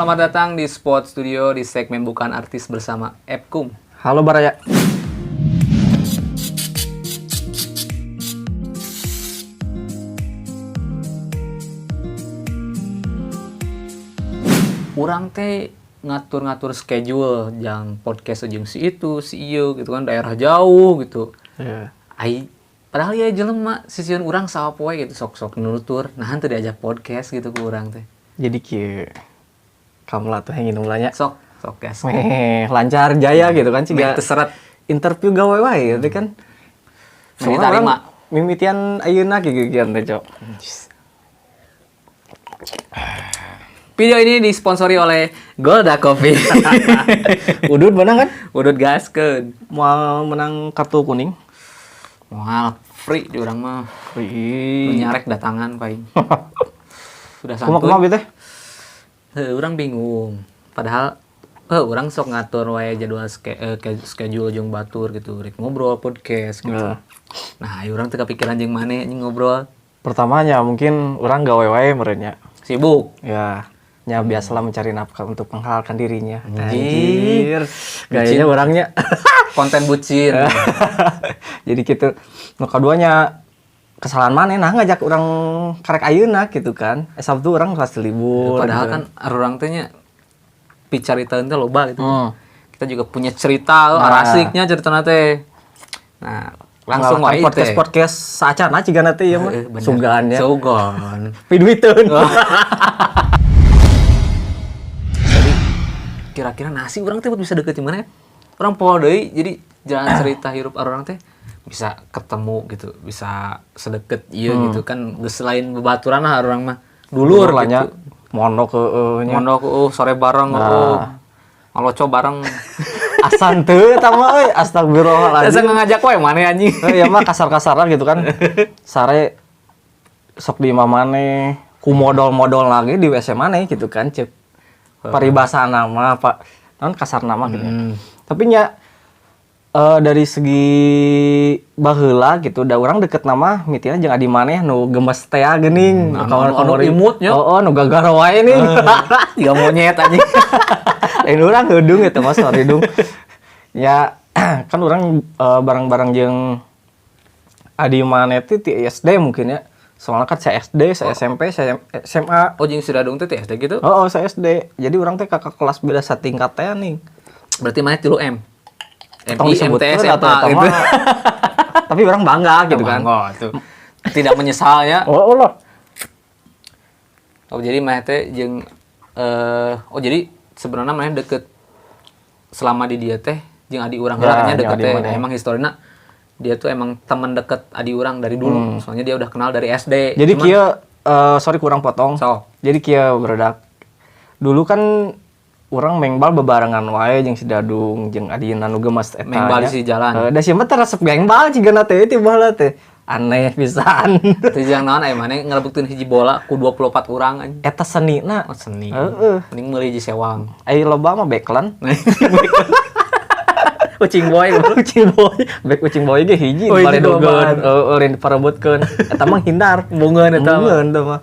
Selamat datang di Spot Studio di segmen Bukan Artis bersama Epkum. Halo Baraya. Urang teh ngatur-ngatur schedule yang podcast jeung si itu, si ieu gitu kan, daerah jauh gitu. Yeah. Padahal ya jelema sisieun urang sapoe gitu sok-sok nutur. Nah, teu diajak podcast gitu ku urang teh. Jadi kieu kamu lah tuh yang mulanya. Sok gas. Lancar jaya gitu kan ciga terseret interview gawe wae gitu kan. Diterima. Mimitian ayeuna gigian teh, Cok. Video ini disponsori oleh Golda Coffee. Udud menang kan? Udud gaskeun. Mau menang kartu kuning. Wah, free di urang mah. Free. Nyarek datangan ku aing. Sudah santuy. Kumaha teh? Urang bingung. Padahal urang sok ngatur wae jadwal schedule jeung batur gitu. Rek ngobrol podcast gitu. Nah, urang teu kepikiran jeung mane anjing ngobrol. Pertamanya mungkin orang gawe wae meureun nya. Sibuk. Ya. Ya biasalah mencari nafkah untuk menghalalkan dirinya. Anjir. Gayanya orangnya Konten bucin. Jadi gitu. Nu kaduanya kesalahan mana nah ngajak orang karek ayeuna gitu kan. Sabtu orang pasti libur. Padahal gitu. kan urang teh nya picaritaeun teh loba gitu. Kita juga punya cerita asiknya ceritana teh. Nah, langsung wae podcast saacana cigana teh ieu mah. Sugan ya. Sugan. Piduiteun. Jadi kira-kira nasi urang teh bisa deket di mana? Urang poho deui jadi jalan cerita hirup urang teh bisa ketemu gitu, bisa sedekat ieu gitu kan geus lain babaturan lah urang mah. Dulur gitu. Mondok nya. Mondok sore bareng ngaloco bareng. Asan teu eta mah euy, astagfirullahaladzim. Asa ngajak wae maneh anjing. Ya mah kasar-kasaran gitu kan. Sare sok di imah maneh, ku modal-modal lagi di WC maneh gitu kan ceuk. Paribasa nama Pak. Non kasar nama gitu. Tapi nya dari segi baheula gitu da urang deket nama mitina jeung adi maneh nu gemes teh geuning kawan-kawan imut nya. Nu gagar wae nih. Tiga monyet anjing. Lain urang heudung eta mah saridung. Ya kan urang bareng-bareng jeung adi maneh teh ti SD mungkin ya. Soalnya kan saya SD, saya SMP, saya SMA. Oh, jeung si Dadung teh SD gitu? Oh, saya SD. Jadi urang teh kakak kelas beda satingkat teh nih. Berarti maneh 3 M. MI, MTS, SMA gitu. Tapi orang bangga gitu kan. Bangga tuh. Tidak menyesal ya. Oh Allah. Oh, jadi maneh teh jeung jadi sebenarnya maneh deket selama di dia teh jeung adi urang heula nya deket teh. Emang historina dia tuh emang teman deket adi urang dari dulu. Soalnya dia udah kenal dari SD. Jadi kieu sorry kurang potong. Jadi kieu beredak. Dulu kan urang mengbal bebarengan wae jeung si Dadung jeung adina nu gemes eta. Mengbal di jalan. Da sia mah teh resep mengbal cigana teh tibaheula teh. Aneh pisan. Teh jeung naon aya maneh ngelebukkeun hiji bola ku 24 urang anjing. Eta senina. Oh, seni. Heeh. Mending meuli hiji sewang. Ai loba mah backland. Kucing boy. Back kucing boy ge hiji bari dogeun. Lain parebutkeun. Eta mah hindar. Bungeun eta mah.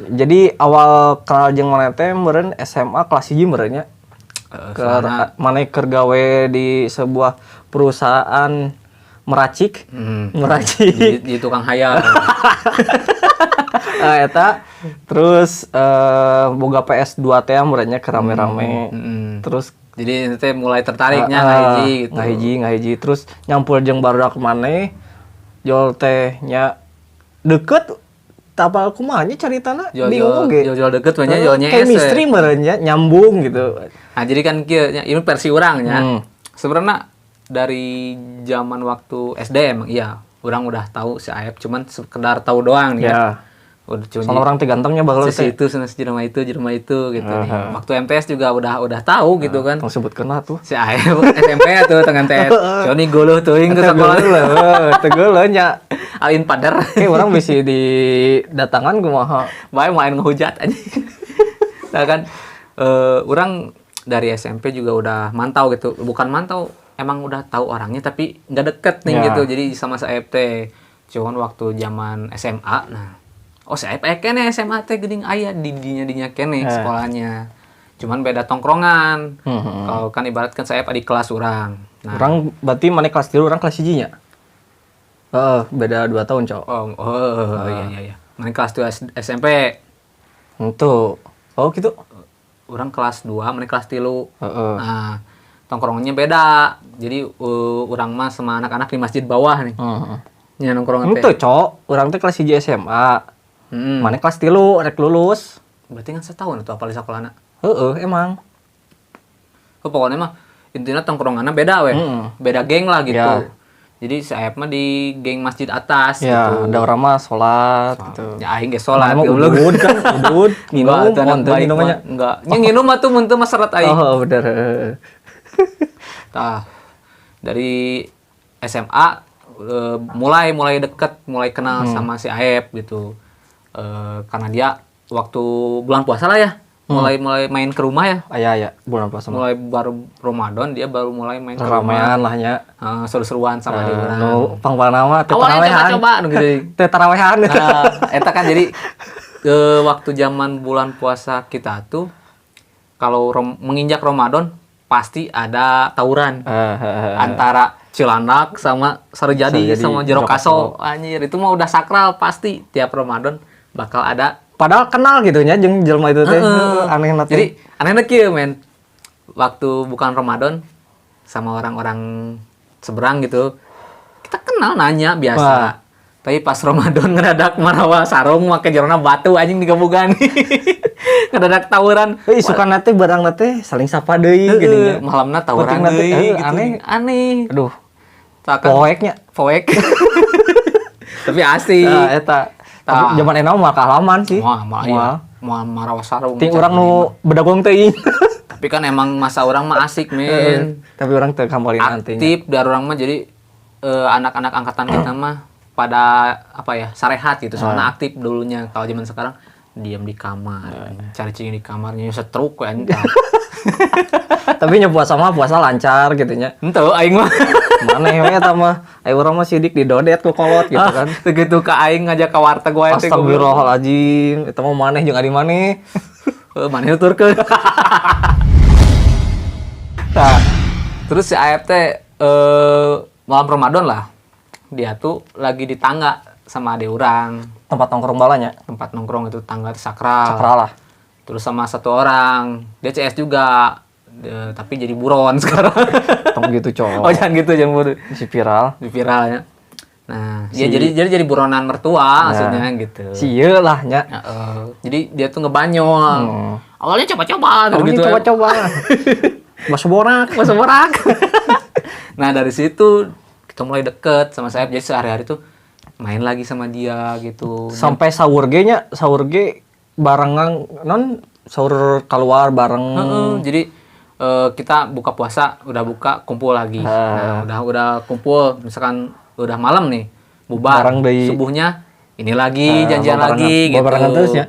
Jadi awal kenal jeung maneh teh meureun SMA kelas 1 meureun nya. Maneh keur gawe di sebuah perusahaan meracik. Di tukang hayal. Eta terus boga PS2 teh meureun nya rame-rame. Terus jadi teh mulai tertariknya ngahiji gitu. Ngahiji terus nyampur jeung barudak maneh. Jol teh nya deket tapal kumaha nya caritana bingung ge. Jol deket we nya jolnya chemistry meureun nya nyambung gitu. Nah, jadi kan kieu nya ini versi urang nya. Sebenarnya dari zaman waktu SD emang iya, urang udah tahu si Aep cuman sekedar tahu doang nih ya. Soalnya orang teh gantengnya baheula teh. Itu jerema itu gitu nih. Waktu MTS juga udah tahu gitu kan. Tong sebutkeun lah tuh. Si Aep SMP atuh teu MTS. Joni geulah teuing ke sekolah teu geulah nya. Alin pader. Orang bisi di datangan kumaha. Bae main ngehujat anjing. Nah kan urang dari SMP juga udah mantau gitu. Bukan mantau, emang udah tahu orangnya tapi enggak deket nih gitu. Jadi sama si Aep teh. Cuman waktu zaman SMA nah oh si Aep kene SMA teh geuning aya di dinya kene sekolahnya. Cuman beda tongkrongan. Kalau kan ibaratkan saya adik kelas orang. Nah, orang berarti mana kelas 3, orang kelas 1 nya. Beda 2 tahun, Cok. Iya. Mana kelas 2 SMP. Itu. Oh, gitu. Orang kelas 2, mana kelas 3. Nah, tongkrongannya beda. Jadi orang mah sama anak-anak di masjid bawah nih. Nya nongkrong teh. Itu, Cok. Orang teh kelas 1 SMA. Mana kelas 3 rek lulus. Berarti kan setahun tuh apal di sekolahna. Emang. Pokoknya mah intinya tongkrongannya beda beda geng lah gitu. Ya. Jadi saya mah di geng masjid atas ya, gitu. Ada orang mah sholat gitu. Ya aing ge sholat. Udud kan, udud minum, minumnya enggak. Nya nginum mah tuh mun teu maseret aing. Oh, bener. Tah. Dari SMA mulai deket, mulai kenal sama si Aep gitu. Karena dia waktu bulan puasa lah ya. Mulai main ke rumah ya. Iya, bulan puasa. Mulai baru Ramadan dia baru mulai main ke rumah. Ramean lah nya. Seru-seruan sama dia orang. Pangpalna mah teh tarawehan. Coba gitu. Teh tarawehan. Eta kan jadi waktu zaman bulan puasa kita tuh kalau menginjak Ramadan pasti ada tawuran antara Cilandak sama Sarujadi sama Jerokaso. Anjir, itu mah udah sakral pasti tiap Ramadan bakal ada. Padahal kenal gitu nya jeung jelema itu teh. Aneh nanti. Jadi anehna kieu men. Waktu bukan Ramadan sama orang-orang seberang gitu. Kita kenal nanya biasa. Wah. Tapi pas Ramadan ngadadak marawa sarung make jerona batu anjing digabugan. Ngadadak tawuran. Isukan teh barang teh saling sapa deui gitu nya. Malamna tawuran deui gitu. Aneh. Aduh. Poek. Tapi asik. Eta zaman enau mah halaman sih. Wah, marawa sarung. Ting urang nu bedagong teuing. Tapi kan emang masa orang mah asik, men. Tapi orang teu kambalin anting. Aktif dari orang mah jadi anak-anak angkatan kita mah pada apa ya, sarehat gitu. Soalnya aktif dulunya. Kalau zaman sekarang diam di kamar, cari cingin di kamarnya setruk we anjing. Tapi nya puasa lancar gitu nya. Henteu aing mah. Maneh we eta mah. Aya urang mah sidik didodet ku kolot gitu kan. Begitu ka aing ngajak ka warteg wae teh. Astagfirullahalazim, eta mah maneh jeung ari maneh. Maneh nuturkeun. Nah, terus si Aep teh malam Ramadan lah. Dia tuh lagi di tangga sama ade urang. Tempat nongkrong balanya. Tempat nongkrong itu tangga sakral. Sakral lah. Terus sama satu orang, dia CS juga, tapi jadi buron sekarang. Tong gitu, Cok. Oh, jangan gitu, jangan buron. Si viral. Di viral ya. Nah, ya jadi buronan mertua maksudnya gitu. Sieun lah nya. Jadi dia tuh ngebanyol. Awalnya coba-coba gitu. Coba-coba. Masuk borak. Nah, dari situ kita mulai deket sama saya. Jadi sehari-hari tuh main lagi sama dia gitu. Sampai sahur ge barengan sahur keluar bareng. Jadi kita buka puasa udah buka kumpul lagi. Nah, udah kumpul misalkan udah malam nih bubar subuhnya ini lagi janjian lagi gitu. Barengan terus ya.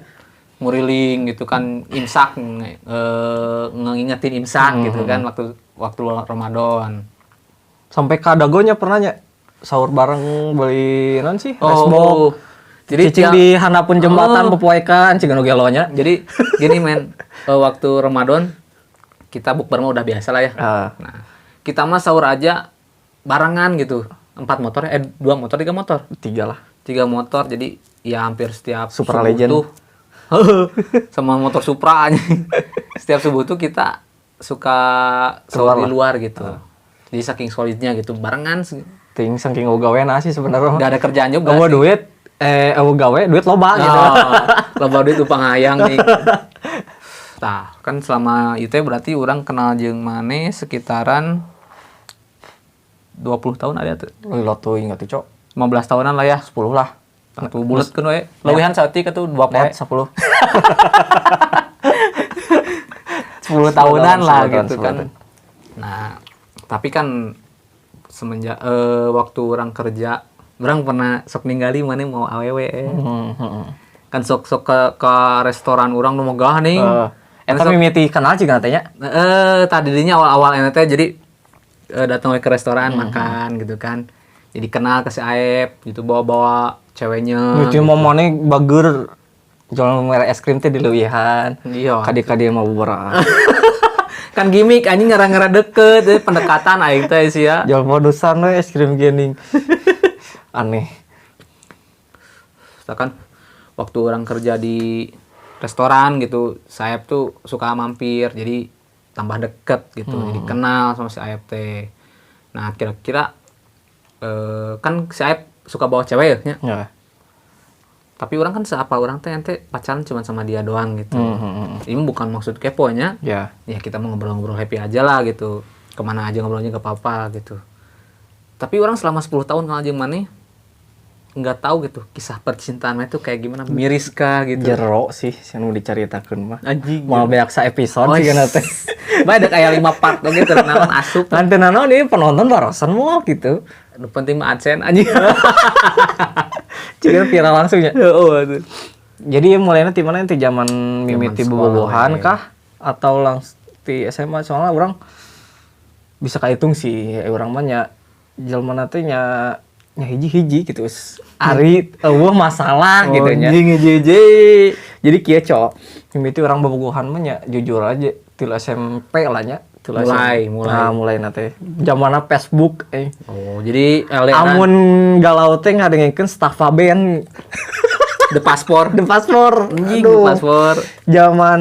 Nguriling gitu kan imsak ngingetin imsak gitu kan waktu Ramadan. Sampai ka dagonya pernahnya sahur bareng beli non sih resbok. Jadi cicing di handapun jembatan pepoekan cing anu gelonya. Jadi gini men, waktu Ramadan kita bukber mah udah biasa lah ya. Nah, kita mah sahur aja barengan gitu. 2 motor, 3 motor. 3 lah. 3 motor jadi ya hampir setiap Supra Legend tuh. Sama motor Supra aja. Setiap subuh tuh kita suka sahur di luar gitu. Jadi saking solidnya gitu barengan. Ting saking gawean sih sebenarnya. Enggak ada kerjaan juga. Mau duit gawe duit loba gitu. Loba duit upang hayang nih. Tah, kan selama itu berarti orang kenal jeung maneh sekitaran 20 tahun ada tuh. Lo tuh ingat tuh, Cok. 15 tahunan lah ya, 10 lah. Satu buletkeun we. Leuwihan saeutik atuh 2 poe. 10. 10 tahunan lah gitu kan. Nah, tapi kan semenjak waktu orang kerja orang pernah sok ninggali mana mau awewe kan sok ke restoran orang nu megah nih eta mimiti kenal juga katanya tadinya awal-awal teh jadi datang ke restoran makan gitu kan jadi kenal ke si Aep gitu bawa ceweknya. Lucu momone bager jual merek es krim teh di leuwihan. Iya. Kade-kade mah bubara. Kan gimmick anjing ngara-ngara deket, pendekatan aing teh sia. Jual modusan we es krim geuning. Aneh. Misalkan waktu orang kerja di restoran gitu, Saep tuh suka mampir, jadi tambah deket gitu, jadi kenal sama si Saep teh. Nah kira-kira kan si Saep suka bawa cewek ya, Ya. tapi orang kan seapa orang teh ente pacaran cuma sama dia doang gitu. Ini bukan maksud keponya, Ya. ya kita mau ngobrol-ngobrol happy aja lah gitu, kemana aja ngobrolnya gak apa-apa gitu. Tapi orang selama 10 tahun kenal jeung maneh nggak tahu gitu kisah percintaan itu kayak gimana, miris kah gitu. Jero sih anu dicaritakeun mah. Anjing. Mau beak sa episode sih kana teh. Bae ada kayak 5 part gitu naon asup. Kan teu naon ieu penonton barosan moal gitu. Nu penting mah AdSense anjing. Ciga viral langsung ya. Heeh. Jadi mulainya ti mana ti zaman mimiti sekolah, bobogohan ya. kah atau langsung ti SMA soalnya orang bisa kahitung sih orang mah nya jelema teh nya hiji-hiji gitu. Ari eueuh masalah gitu nya. Anjing hiji. Jadi kieu cok, mimiti orang bobogohan mah nya jujur aja til SMP lah nya. Mulai. Nah, mulai nate. Zamanna Facebook Oh, jadi Amun galau teh ngadengekeun Staffa Band. The Passport. The Paspor. Anjing, The Passport. Zaman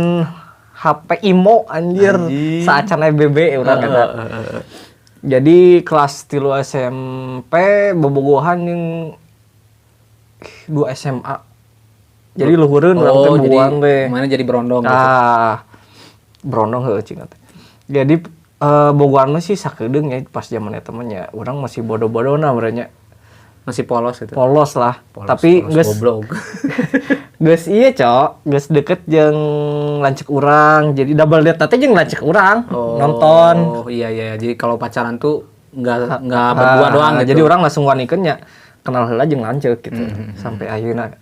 HP Imo anjir. Anjing. Saacan BB urang eta. Jadi kelas 3 SMP bobogohan yang 2 SMA. Jadi luhureun urang teh bobogohan teh. Mana jadi berondong gitu. Berondong heuh cing teh. Jadi bobogohan mah sih sakedeung ya pas zaman eta mah nya. Urang masih bodoh-bodona urang nya. Masih polos gitu. Polos lah. Polos, Tapi polos geus goblok. geus ieu cok, geus deket jeung lanceuk urang. Jadi double date teh jeung lanceuk urang nonton. Oh iya. Jadi kalau pacaran tuh nggak berdua doang gitu. Jadi orang langsung wanikeun nya kenal heula jeung lanceuk gitu. Sampai ayeuna.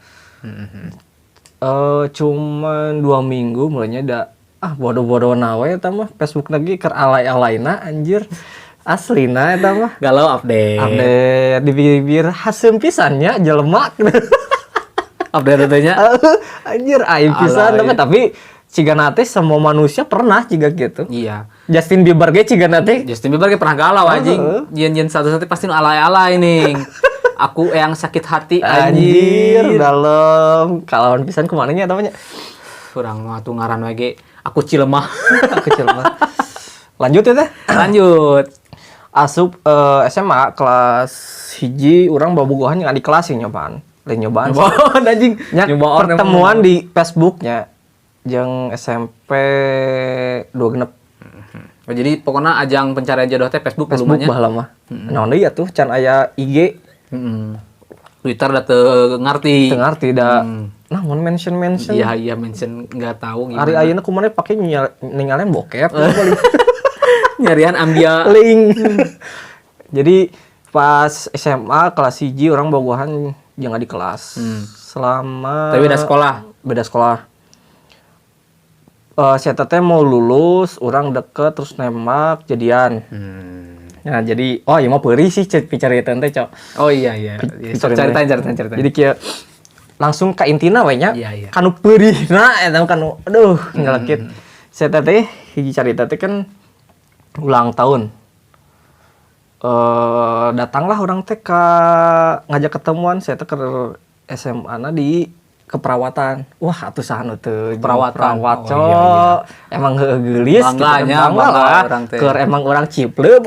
Cuman 2 minggu mulainya da bodoh-bodoh nawe eta mah Facebook lagi keur alay-alayna anjir. Aslina eta mah galau update di bibir haseum pisannya jelema. update nya. Anjir aib pisan tapi cigana teh semua manusia pernah ciga gitu. Iya. Justin Bieber ge cigana teh Justin Bieber pernah galau anjing. Yen satu-satu pasti nu alay-alay nih. Aku yang sakit hati anjir dalam kalauan pisan kumaha nya namanya. Urang mah tuh ngaran we ge aku cilemah. Aku cilemah. Lanjut ya teh. Lanjut. Asup SMA kelas 1 urang bobogohan yang di kelas yang nyobaan. Lain nyobaan. Anjing. Pertemuan di Facebooknya jeung SMP 2 Oh, jadi pokoknya ajang pencarian jodoh teh Facebook Facebook baheula mah. Naon deui atuh can aya IG. Twitter da teu ngarti. Teu ngarti da naon mention. Iya mention enggak tahu gimana. Ari ayeuna kumaha pake ninggalin bokep. Nyarian ambia link. Jadi pas SMA kelas 1 orang bobogohan jeung di kelas. Selama tapi beda sekolah. Saya teh mau lulus, orang deket terus nembak jadian. Nah, jadi ieu mah peuri sih picarieun teh, Cok. Oh iya. Ceritain. Jadi kieu langsung ka intina we nya. Iya. Kanu peurihna eta kanu aduh ngelekit. Saya teh hiji carita teh kan ulang tahun. Datanglah orang teh ka ngajak ketemuan saya teh ke SMA-na di keperawatan. Wah, atuh sahanu teh perawat cok. Iya. Emang geulis gitu bangga orang teh. Keur emang orang cipleup.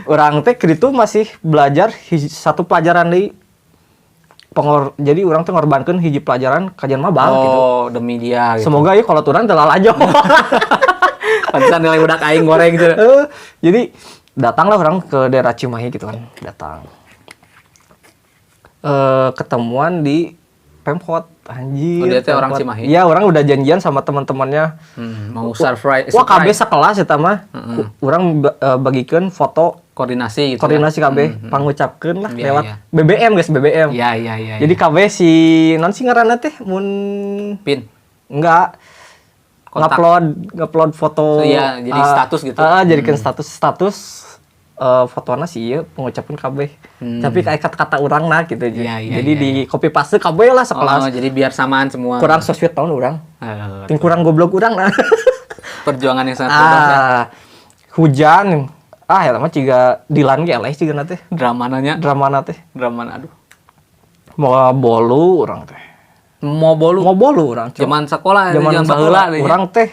Orang teh kitu masih belajar satu pelajaran deui. Jadi orang teh ngorbankeun hiji pelajaran kajian mabal gitu. Oh, demi dia gitu. Semoga ya kalau turun teu lalajo. Pantesan nilai budak aing goreng gitu. Jadi datanglah orang ke daerah Cimahi gitu kan. Datang. Ketemuan di Pemkot anjir. Oh, dia teh orang Cimahi. Iya, orang udah janjian sama teman-temannya. Mau surprise. Wah, KB sakelas eta mah. Urang bagikeun foto koordinasi gitu. Koordinasi KB, pangucapkeun lah Iya, lewat iya. BBM guys, BBM. Iya. Jadi KB si non sih ngaranna teh mun pin. Enggak. Ngupload foto. Iya, jadi status gitu. Jadikan status fotonya sih ieu pengucapan kabeh. Tapi kayak kata-kata urang nah gitu aja. Iya, Jadi di copy paste kabeh lah sekelas. jadi biar samaan semua. Kurang so sweet tahun urang. Ting kurang goblok urang nah. Perjuangan yang sangat berat ya. Hujan. Ya mah ciga Dilan ge eleh ciga teh. Drama Drama teh. aduh. Mau bolu urang teh. Mau bolu urang. zaman sekolah Zaman baheula urang teh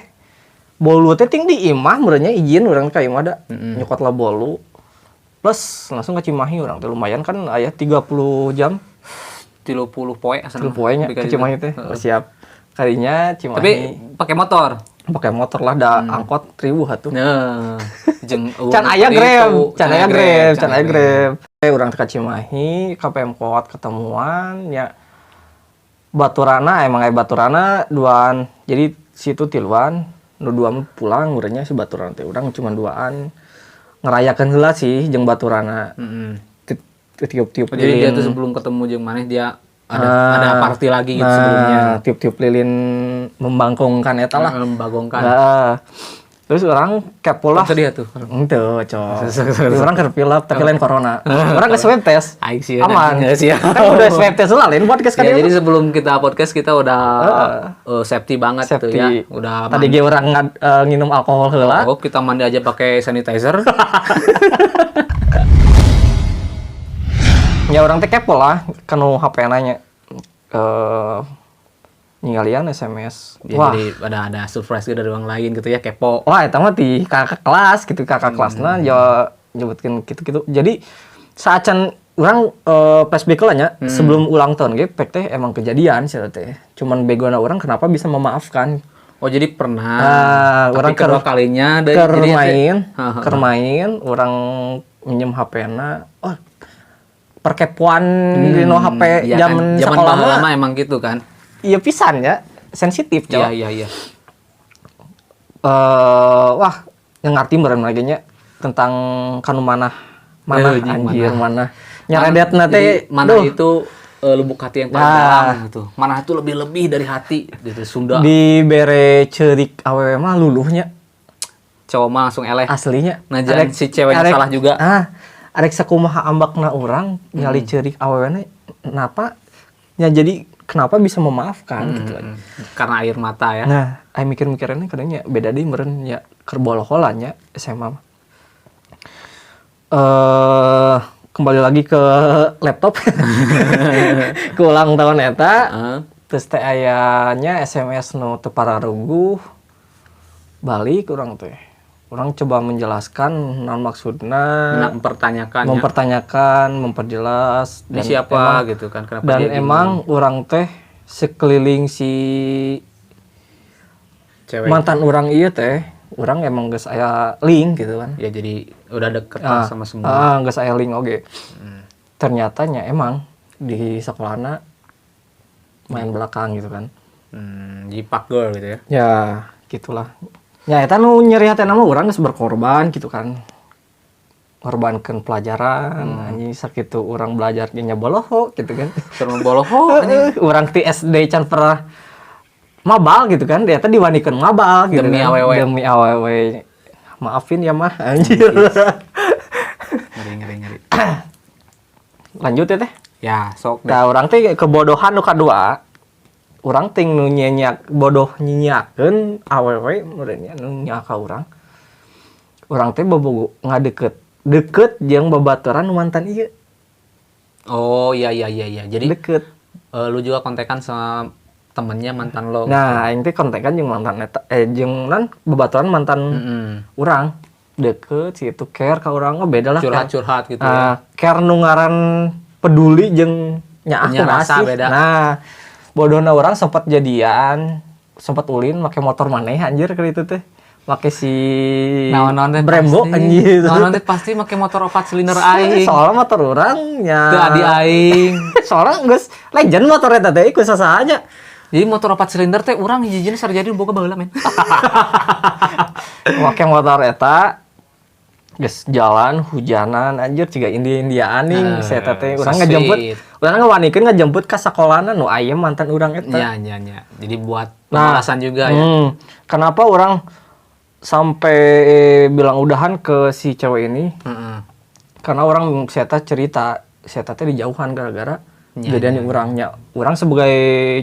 bolu teh ting di imah meureunnya izin urang ka imah da. Nyokot lah bolu. Plus langsung ke Cimahi urang teh lumayan kan aya 30 jam. 30 poe asal. 30 poe nya ke Cimahi teh. Siap. Kalinya Cimahi. Tapi pakai motor. Pakai motor lah da angkot 1000 atuh. Nah, can aya Grab. Urang teh ka Cimahi, ka Pemkot ketemuan nya baturana emang aya baturana duaan. Jadi situ tiluan, nu duaan pulang urangnya si baturana teh urang cuma duaan. Ngerayakeun heula sih jeung baturana. Tiup-tiup jadi dia tuh sebelum ketemu jeung maneh dia ada party lagi gitu sebelumnya. Tiup-tiup lilin membangkongkan eta lah. Membangkongkan. Terus orang kepo lah. Sedih tuh. Henteu, cok. Orang keur pilek tapi lain corona. Orang ke swab test. Aman. Kan udah swab test lah lain podcast kan. Ya, jadi sebelum kita podcast kita udah safety banget tuh ya. Udah tadi ge orang nginum alkohol heula. Oh, kita mandi aja pakai sanitizer. Ya orang teh kepo lah kanu HP nanya ninggalian SMS. Ya, wah. Jadi ada surprise dari orang lain gitu ya, kepo. Wah, eta mah ti kakak kelas gitu, kakak kelasna nyebutkeun gitu-gitu. Jadi saacan urang flashback lah nya sebelum ulang tahun ge pek teh emang kejadian sia teh. Cuman begona urang kenapa bisa memaafkan. Oh, jadi pernah. Urang kedua kalinya keur main urang minjem HP-na. Oh, perkepoan di no HP iya zaman kan? Sekolah lama emang gitu kan. Iya pisan ya, sensitif coba. Iya. Wah, yang ngerti meureun lagi nya tentang kanu mana anjir mana. Nyaredetna teh mana itu lubuk hati yang paling dalam gitu. Mana itu lebih dari hati gitu Sunda. Di bere ceurik awewe mah luluhnya. Cowok mah langsung eleh. Aslinya. Nah, jangan si ceweknya salah juga. Arek sakumaha ambakna urang ngali ceurik awewena napa ya jadi kenapa bisa memaafkan gitu aja. Karena air mata ya. Nah, aya mikir-mikirannya kadangnya beda deui meureun nya keur boloholan nya SMA mah. Kembali lagi ke laptop. Ke ulang tahun eta. Terus teh aya nya SMS nu teu pararuguh. Balik urang teh. Orang coba menjelaskan naon maksudna, mempertanyakan, memperjelas dan siapa emang, gitu kan kenapa dan emang orang teh sekeliling si cewek mantan orang iya teh, orang emang geus aya link gitu kan. Ya jadi udah deket sama semua. Geus aya link oge. Ternyatanya emang di sekolahna main belakang gitu kan. Jadi pak girl gitu ya. Ya, gitulah. Ya, eta nu nyeri hatena mah urang geus berkorban gitu kan. Ngorbankeun pelajaran, anjing sakitu urang belajar nya boloho gitu kan. Keur boloho anjing. Urang ti SD can pernah mabal gitu kan. Eta diwanikeun mabal gitu demi kan. Awewe. Demi awewe. Maafin ya mah anjir. Ngeri. Lanjut ya teh. Ya, sok. Nah, urang teh kebodohan nu kadua. Urang ting nu nyenyak bodoh nyenyakeun awewe meureunnya nu nya ka urang. Urang teh bobogo deket jeung babaturan mantan ieu. Oh, iya. Jadi deket. Lu juga kontekan sama temennya mantan lo. Nah, aing teh kontekan jeung mantan eta jeung babaturan mantan urang. Deket situ care ka urang beda lah. Curhat gitu ya. Care nu ngaran peduli jeung nyaah rasa beda. Nah, bodohna orang sempat jadian, sempat ulin make motor maneh anjir keur itu teh. Make si Brembo anjir. Naon teh pasti make motor 4 silinder aing. Soalnya motor urang nya teu adi aing. Soalnya geus legend motor eta teh ku sasaanya. Jadi motor 4 silinder teh urang hiji-hijina sarjadi boga baheula men. Make motor eta geus jalan hujanan anjir ciga India aning saya teh urang ngajemput urang ngawanikeun ngajemput ka sakolana nu aya mantan urang eta. Iya. Jadi buat pemalasan juga ya. Kenapa orang sampai bilang udahan ke si cewek ini? Karena orang saya cerita teh dijauhan gara-gara Ya, bedanya orangnya. Orang sebagai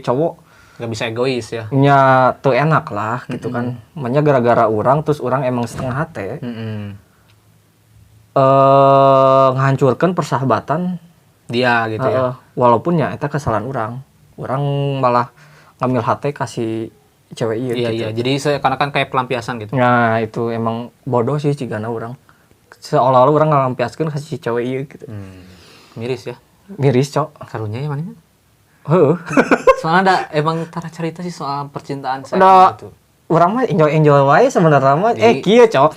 cowok nggak bisa egois ya. nya tuh enak lah gitu kan. Makanya gara-gara orang terus orang emang setengah hati ngehancurkan persahabatan Dia gitu ya. walaupun ya itu kesalahan orang malah ngambil hati kasih cewek iya Iya gitu. iya. Jadi karena kan kayak pelampiasan gitu. Nah itu emang bodoh sih cigana orang seolah-olah orang ngelampiaskan kasih cewek iya gitu. Miris ya. Miris cok. Karunya ya mana? Heuh. Soalnya ada emang cara cerita sih soal percintaan saya Udah gitu. orang mah enjoy wae sebenarnya mah kieu cok.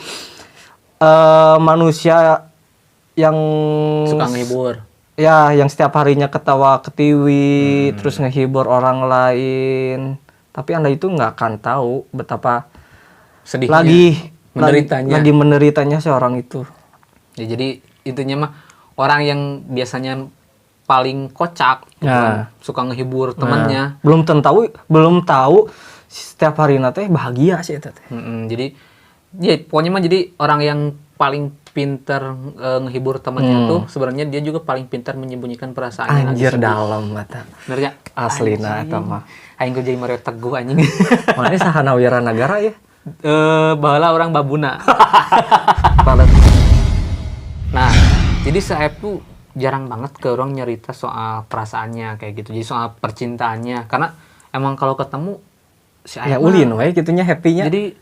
Manusia yang Suka ngehibur. ya yang setiap harinya ketawa ketiwi terus ngehibur orang lain tapi Anda itu nggak akan tahu betapa Sedihnya. Menderitanya. lagi menderitanya seorang itu. Ya jadi intinya mah orang yang biasanya paling kocak gitu Nah. kan, suka ngehibur temannya. Belum tahu setiap hari teh bahagia sih eta teh. Jadi ya pokoknya mah jadi orang yang paling pinter ngehibur temannya tuh sebenarnya dia juga paling pintar menyembunyikan perasaannya. Anjir dalam mata. Bener ya? Aslina eta mah. Aing jadi Mario Teguh anjing. Mana sahana Wiranagara ya? Bahala orang babuna. Nah, jadi Saeb tuh jarang banget ke orang nyerita soal perasaannya kayak gitu. Jadi soal percintaannya karena emang kalau ketemu si Ya Aeb ulin we gitunya happy-nya. jadi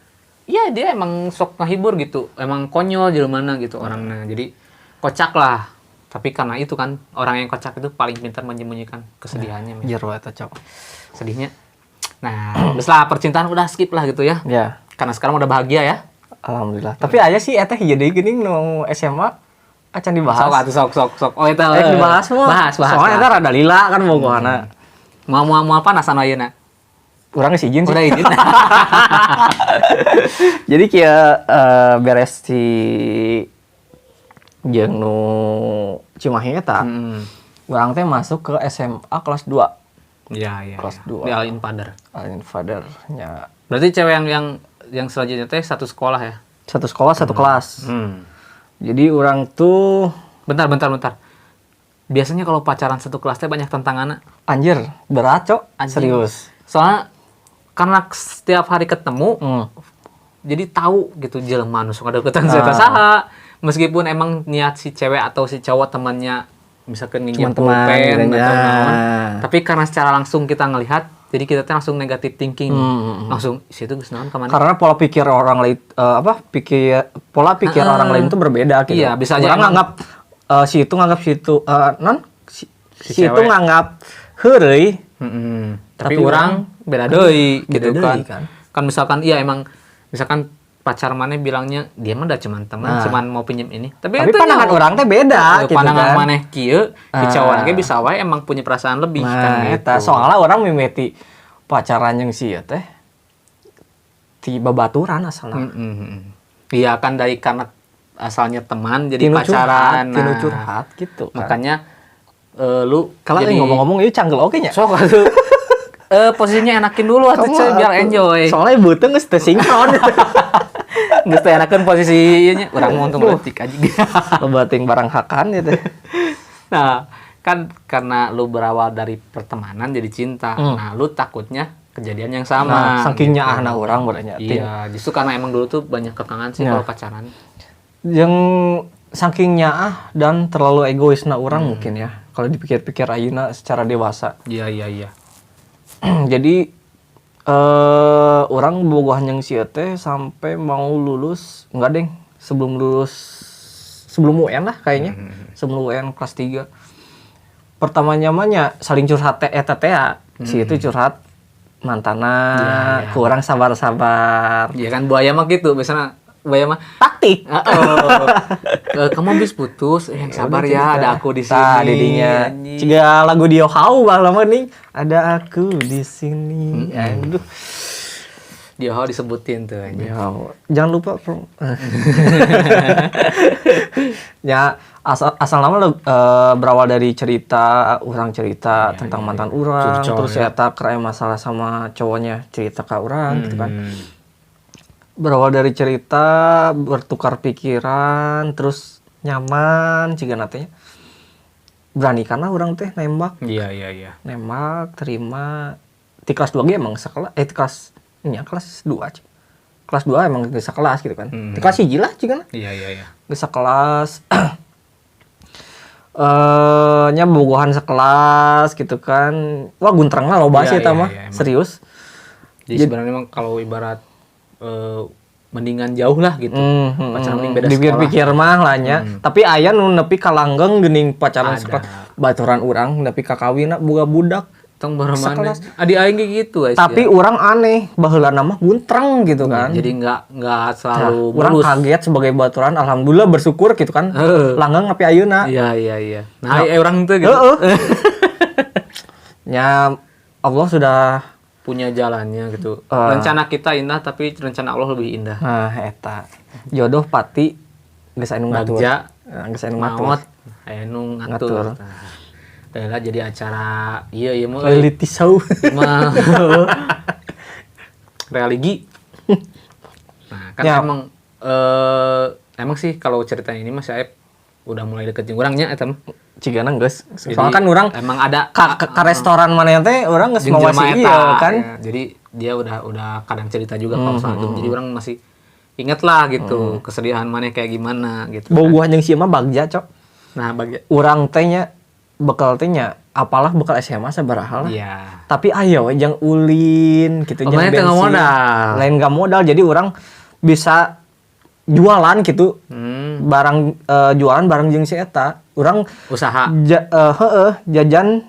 ya dia emang sok ngehibur gitu. Emang konyol di mana gitu orangnya. Jadi kocak lah. Tapi karena itu kan orang yang kocak itu paling pintar menyembunyikan kesedihannya. Men. Jero eta cok. Sedihnya. Nah, terus lah percintaan udah skip lah gitu ya. Ya, Karena sekarang udah bahagia ya. alhamdulillah. Tapi aya sih eta jadi geuning nu SMA acan dibahas. Sok. Oh, itu Dibahas mah. Bahas. Soalnya eta rada lila kan bogohana. Mau apa nasan ayeuna? Urang geus izin sih. Udah izin. Jadi kia beres si jeung nu Cimahi eta. Urang teh masuk ke SMA kelas 2. Iya. Kelas 2. Di Alin Padar. Alin Father nya Berarti cewek yang selanjutnya teh satu sekolah ya? satu sekolah satu kelas. Jadi orang tuh Bentar. Biasanya kalau pacaran satu kelas teh banyak tantangannya. anjir berat cok. Anjing. Serius. Soalnya karena setiap hari ketemu, Hmm. jadi tahu gitu jelema nu suka deketan saya saha. Meskipun emang niat si cewek atau si cowok temannya misalkan nginjem Teman-teman pulpen gitu atau ya. naon, tapi karena secara langsung kita ngelihat, jadi kita tuh langsung negatif thinking, langsung situ geus naon kemana? Karena pola pikir orang lain pola pikir orang lain itu berbeda gitu. Iya, bisa aja orang emang- nganggap si itu nganggap si itu si itu cewek. nganggap heureuy. Tapi Tapi orang beda deui gitu beda kan. deui kan. Kan misalkan iya emang misalkan pacar maneh bilangnya dia mah udah cuman teman, cuman mau pinjem ini. Tapi Tapi itu pandangan nya- orang teh beda gitu pandangan kan. maneh kieu, si cowok ge bisa wae emang punya perasaan lebih kan Nah, gitu. eta soalnya orang mimiti pacaran yang si teh ti babaturan asalna. Iya kan dari karena asalnya teman jadi Tinu pacaran. tinu curhat gitu kan. Makanya lu Kalau jadi ngomong-ngomong ini canggel oke nya. sok atuh. Posisinya enakin dulu atuh coy biar enjoy. Soalnya butuh geus teu sinkron. Geus teh enakeun posisinya urang mau untung letik aja. Lebating barang hakan gitu. Nah, kan karena lu berawal dari pertemanan jadi cinta. Nah, lu takutnya kejadian yang sama. Nah, sakingnya gitu. anak orang berarti. Iya, justru karena emang dulu tuh banyak kekangan sih Ya. kalau pacaran. Yang sakingnya dan terlalu egoisna orang mungkin ya. Kalau dipikir-pikir ayeuna secara dewasa. Iya. Jadi orang bogoh yang si teh sampai mau lulus enggak deng sebelum UN lah kayaknya sebelum UN kelas 3 pertama nyamannya saling curhat eta teh si itu curhat mantana Iya. kurang sabar-sabar Iya kan buaya mah gitu, biasanya buaya mah taktik kamu habis putus, yang sabar udah ya, cerita. ada aku di sini. Tah, didinya anjing. juga lagu Dio Hau bang lama nih ada aku di sini aduh Dia disebutin tuh anjing. ya jangan lupa ya asal nama berawal dari cerita orang cerita tentang mantan orang Curcol, terus ya. saya tak kira masalah sama cowoknya cerita ke orang gitu kan berawal dari cerita bertukar pikiran terus nyaman cigana teh. Berani karena orang teh nembak. Iya. Nembak, terima. Di kelas 2 ge emang sekelas kelas 2. Kelas 2 emang geus kelas gitu kan. Di kelas 1 lah cigana. Iya. Geus kelas nya bogohan sekelas gitu kan. Wah, guntrang lah loba sih eta mah. Serius. Jadi sebenarnya emang kalau ibarat mendingan jauh lah gitu. Pacaran mending beda sekolah. Dipikir-pikir mah lah nya. Tapi aya nu nepi ka langgeng geuning pacaran sekolah. Baturan urang nepi ka kawinna boga budak. Tong baromane. Adi aing ge gitu guys. Tapi urang aneh, baheulana mah guntrang gitu kan. Jadi enggak selalu urang kaget sebagai baturan, alhamdulillah bersyukur gitu kan. Langgeng nepi ayeuna. Iya. Nah, urang teh gitu. Ya Allah sudah punya jalannya gitu. Rencana kita indah tapi rencana Allah lebih indah. Nah, eta. Jodoh pati geus anu ngatur. Geus anu ngatur. Anu ngatur. Lah jadi acara iya mah reality show. Religi. Nah, kan emang sih kalau cerita ini Mas Saeb udah mulai deket jeung urangnya eta mah. Cigana geus. Soalnya kan urang emang ada ka restoran mana teh urang geus mawasi ieu kan. Ya, jadi dia udah kadang cerita juga kalau soal itu. Jadi urang masih inget lah gitu kesedihan mana kayak gimana gitu. Bogoh jeung si mah bagja, Cok. Nah, bagja. Urang teh nya bekal teh nya apalah bekal SMA sabaraha lah. Iya. Tapi ayo we jang ulin gitu jeung bensin. Modal. Lain gak modal jadi orang bisa jualan gitu. Barang jualan barang jeung si eta. Urang usaha. Jajan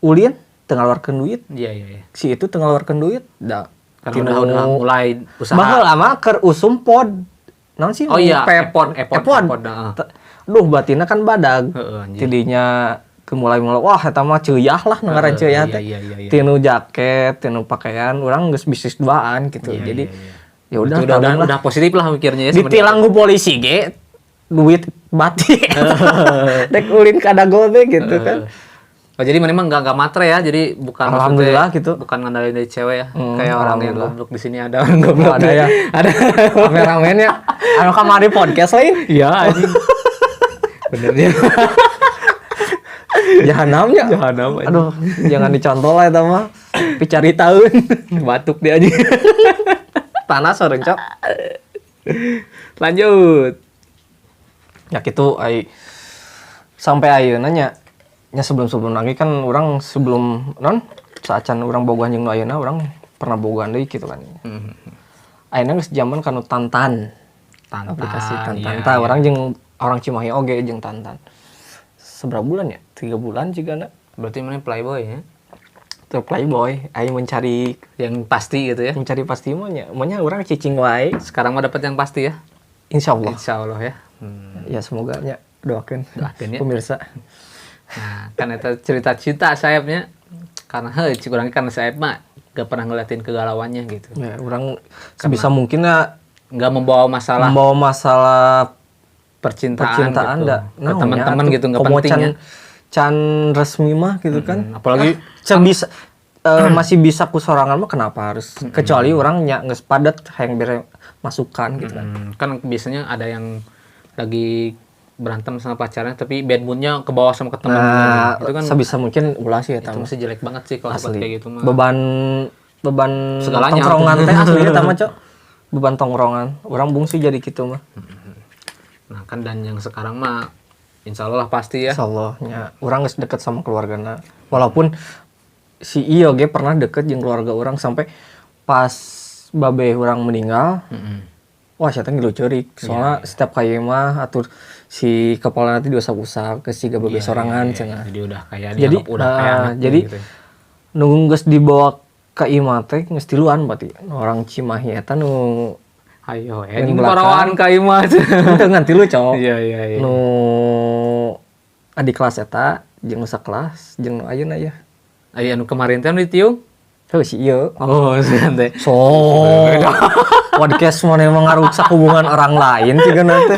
ulin teu ngaluarkeun duit. Iya. Si itu teu ngaluarkeun duit. Da karena udah mulai usaha. Baheula mah keur usum pod. Naon sih? Oh iya, epon. Duh, batina kan badag. Tidinya mulai wah eta mah ceuyah lah nu ngaran ceuyah teh. Tinu jaket, tinu pakaian, urang geus bisnis duaan gitu. Jadi ya udah positif lah mikirnya ya. Ditilang ku polisi ge duit batik. Dek ulin ka dago teh gitu kan. Oh jadi memang enggak matre ya. Jadi bukan alhamdulillah gitu. Bukan ngandalin dari cewek ya. Kayak orang yang goblok di sini ada orang goblok. Ada ya. Ada kameramennya. Anu kamari podcast lain. Iya anjing. Bener dia. Jahanamnya. Aduh, jangan dicontoh lah eta mah. Picari tahun. Batuk dia aja. Panas orang, Cok. Lanjut. Ya gitu sampai ayeuna nya sebelum lagi kan orang sebelum saacan orang bogohan jeung ayeuna orang pernah bogohan deui gitu kan. Ayeuna geus zaman kanu Tantan. Aplikasi Tantan. Tah orang jeung orang Cimahi oge jeung Tantan. Seberapa bulan ya? 3 bulan juga. Berarti mana playboy ya? Tuh playboy, aing mencari yang pasti gitu ya. Mencari pasti maunya orang cicing wae. Sekarang mah dapat yang pasti ya. Insyaallah ya. Ya semoga nya doakeun ya. Pemirsa. Nah, kan eta cerita-cerita Saebnya karena kurang karena Saeb mah gak pernah ngeliatin kegalauannya gitu. Ya, orang sebisa mungkin nggak membawa masalah percintaan gitu. Ke teman-teman gitu nggak penting ya. Can resmi mah gitu kan. Apalagi bisa masih bisa ku sorangan mah kenapa harus kecuali orang nya geus padet hayang bere masukan gitu kan. Kan biasanya ada yang lagi berantem sama pacarnya tapi bad moodnya ke bawah sama ke temannya itu kan sebisa mungkin ulah sih eta mah jelek banget sih kalau kayak gitu mah beban segalanya tongkrongan teh asli eta mah, Cok. Beban tongkrongan orang bungsu jadi gitu mah. Nah kan dan yang sekarang mah insyaallah pasti ya insyaallah orang geus deket sama keluargana walaupun si ieu ge pernah deket jeung keluarga orang sampai pas babe orang meninggal. Wah, saya teh ngilu ceurik. Soalnya setiap kali mah atur si kepala nanti diusap-usap ke si babe sorangan cenah. Jadi udah kayak udah kayak anak jadi gitu. Nunggu geus dibawa ka imah teh geus tiluan berarti. Orang Cimahi eta nu ayo ini parawaan ka imah. Teu ngan tilu, Cok. Iya. Nu adik kelas eta jeung nu sakelas jeung nu ayeuna ya. Aya anu kemarin teh di tiung. Si ieu. Oh, santai. Podcast mana emang ngarusak hubungan orang lain juga nanti.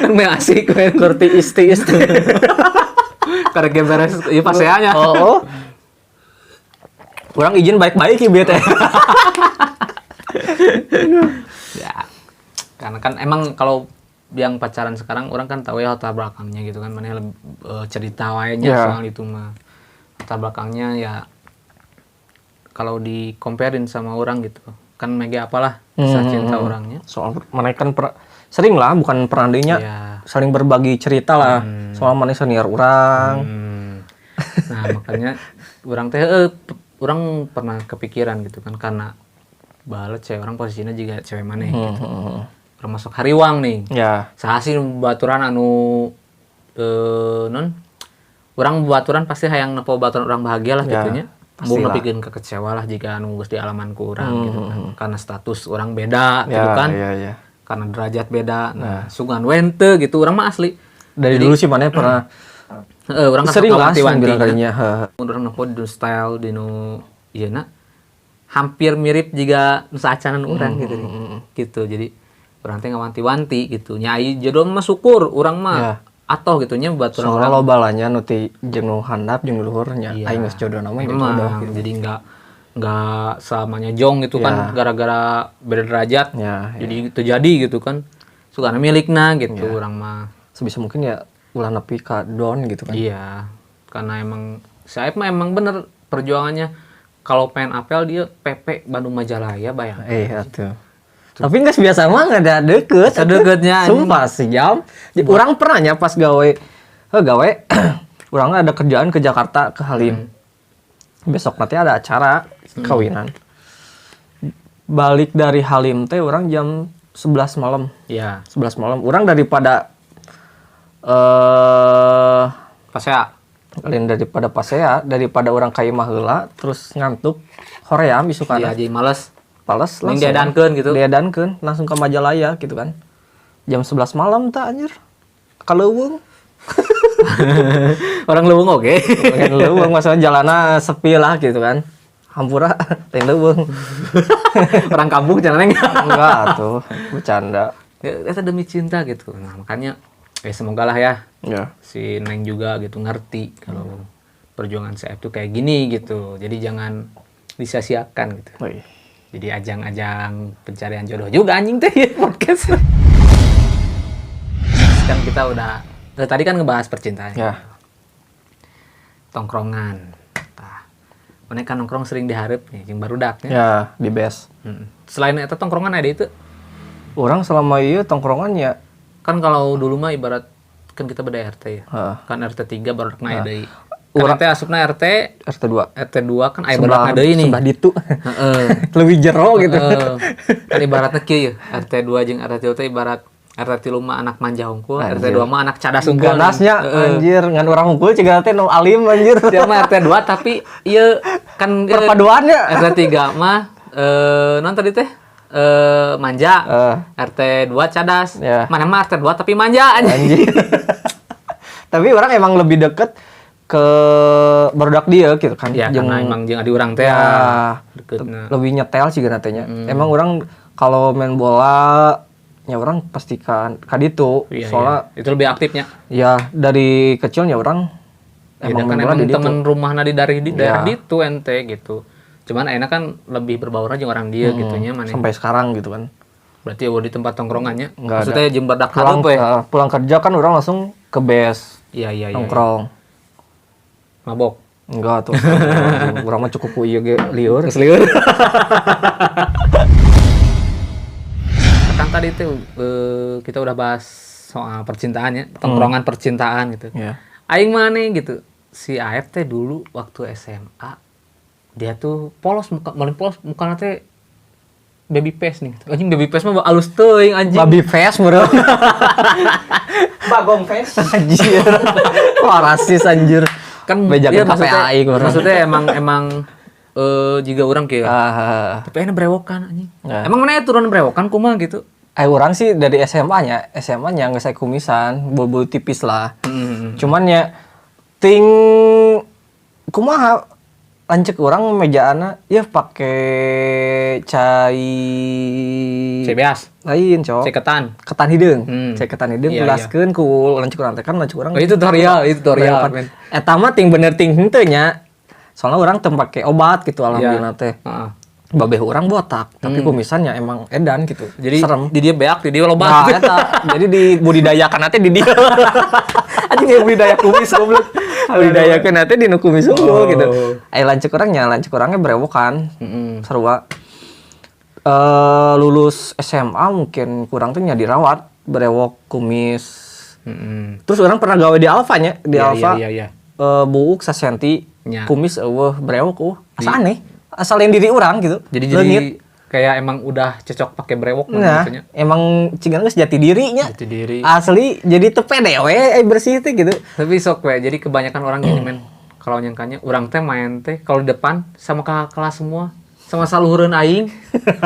Kan asik we ngerti isti. Karena game beres ieu paseanya. Oh. Kurang izin baik-baik ieu teh. Ya. Karena kan emang kalau yang pacaran sekarang orang kan tahu ya latar belakangnya gitu kan, mana cerita wayanya soal itu mah latar belakangnya ya kalau di comparein sama orang gitu kan mega apalah kisah cinta orangnya. Soal mana kan sering lah, bukan pernah adanya saling berbagi cerita lah soal mana senior orang. Nah makanya orang teh orang pernah kepikiran gitu kan karena balet cewek orang posisinya juga cewek mana gitu. Termasuk hariwang nih. Ya. Saha sih baturan anu non orang baturan pasti hayang nepo baturan orang bahagia lah gitunya. Mau nepikeun kekecewa lah jika anu geus di alaman ku urang gitu kan. Karena status orang beda gitu kan. Iya. Karena derajat beda. Nah, sungan wente gitu orang mah asli. Dari dulu sih mana pernah orang sering lah bilang kalinya. Urang nepo di style di nu ieu na hampir mirip juga nu saacanan urang gitu nih. Gitu. Jadi urang teh ngawanti-wanti gitu. Nyai jodoh mah syukur urang mah. Atoh gitunya buat orang soalnya lo balanya nuti jeung nu handap jeung luhur nya aing geus jodoh nama geus jodoh gitu. Jadi enggak selamanya jong gitu kan gara-gara beda derajat. Jadi itu jadi gitu kan. Sugana milikna gitu orang mah. Sebisa mungkin ya ulah nepi ka don gitu kan. Iya. Karena emang saya mah emang bener perjuangannya kalau pengen apel dia PP Bandung Majalaya bayang. Atuh. Tapi nggak biasa mah nggak ada deketnya. Sumpah sih jam. Orang pernahnya pas gawe, orang ada kerjaan ke Jakarta ke Halim. Besok nanti ada acara kawinan. Balik dari Halim teh orang jam 11 malam. Iya. 11 malam. Orang daripada Pasea. Kalian daripada Pasea, daripada orang kayak heula terus ngantuk hoream isukana. Iya, jadi males. Pales langsung diadankeun gitu. Diadankeun langsung ke Majalaya gitu kan. Jam 11 malam tah anjir. Kaleuweung. Orang leuweung oke. Orang leuweung maksudnya jalanna sepi lah gitu kan. Hampura teh leuweung. Orang kampung cenah neng. Enggak tuh, bercanda. Ya eta demi cinta gitu. Nah, makanya semoga lah ya. Si Neng juga gitu ngerti kalau perjuangan saya itu kayak gini gitu. Jadi jangan disia-siakan gitu. Jadi ajang-ajang pencarian jodoh juga anjing teh ya podcast. Kan kita udah tadi kan ngebahas percintaan. Tongkrongan. Nah, mana kan nongkrong sering diharap nih yang barudaknya. Ya, di best. Selain itu tongkrongan ada itu. Orang selama ieu tongkrongannya kan kalau dulu mah ibarat kan kita beda RT ya. Kan RT 3 baru ada deui. Kan teh asupna RT 2 kan aya badak deui nih. Sebelah ditu. Lebih jero gitu. Kan ibaratna kieu RT 2 jeung RT 3 teh ibarat RT 3 mah anak manja hungkul, RT 2 mah anak cadas hungkul. Ganasnya anjir ngan urang hungkul ciga teh nu alim anjir. Dia mah RT 2 tapi ieu kan perpaduannya. RT 3 mah non tadi teh manja. RT 2 cadas. Mana mah RT 2 tapi manja anjir. Tapi orang emang lebih deket ke barudak dia gitu kan. Ya, karena emang jeung adi urang teh lebih nyetel sih tanya. Emang orang kalau main bola ya orang pastikan kaditu soalnya itu lebih aktifnya. Ya dari kecilnya orang emang kan emang temen rumahna di daerah ditu ente gitu. Cuman enak kan lebih berbaur aja orang dia gitunya mana. Sampai sekarang gitu kan. Berarti di tempat tongkrongannya. Nggak maksudnya jeung badak hareup we. Pulang kerja kan orang langsung ke base. Iya. Nongkrong. Mabok? Enggak tuh. Urang mah cukup ieu ge lieur. Lieur. Kan tadi tuh kita udah bahas soal percintaan ya, tongkrongan percintaan gitu. Aing maneh gitu. Si AFT dulu waktu SMA dia tuh polos mukana teh baby face nih. Anjing baby face mah alus teuing anjing. Baby face bro. Bagong face. Anjir. Wah rasis anjir. Kan bejakeun KPI maksudnya emang juga orang kayak tapi enak berewokan anjing. Emang mana turun berewokan kumaha gitu? Orang sih dari SMA-nya nggak saya kumisan, bulu tipis lah. Cuman ya ting kumaha lancek orang mejaana ya pakai cai beas. Lain, cok. Ketan hideung. Ketan hideung ulaskeun ku lancek urang teh kan lancek urang. Itu tutorial. Eta mah ting bener ting henteu nya. Soalnya orang teu make obat gitu alhamdulillah teh. babeh orang botak, tapi kumisannya emang edan gitu. Jadi serem. di dia beak, di dia loba. Nah, eta. Jadi dibudidayakan nanti di dia. Anjing ya budidaya kumis goblok. Budidayakeun nanti di nu kumis unggul gitu. Aya lanceuk urangnya berewokan. Sarua. Lulus SMA mungkin kurang tuh nya dirawat, berewok kumis. Terus orang pernah gawe di Alfa nya, di Alfa. Iya. Buuk sasenti Nya. kumis berewok asa aneh. Asal yang diri orang gitu. Jadi Leungit. kayak emang udah cocok pakai brewok Nah, maksudnya. emang cigan geus jati dirinya. Jati diri. Asli jadi teu pede we bersih teh gitu. Tapi sok we, jadi kebanyakan orang gini men. Kalau nyangkanya orang teh main teh kalau di depan sama kakak kelas semua, sama saluhureun aing.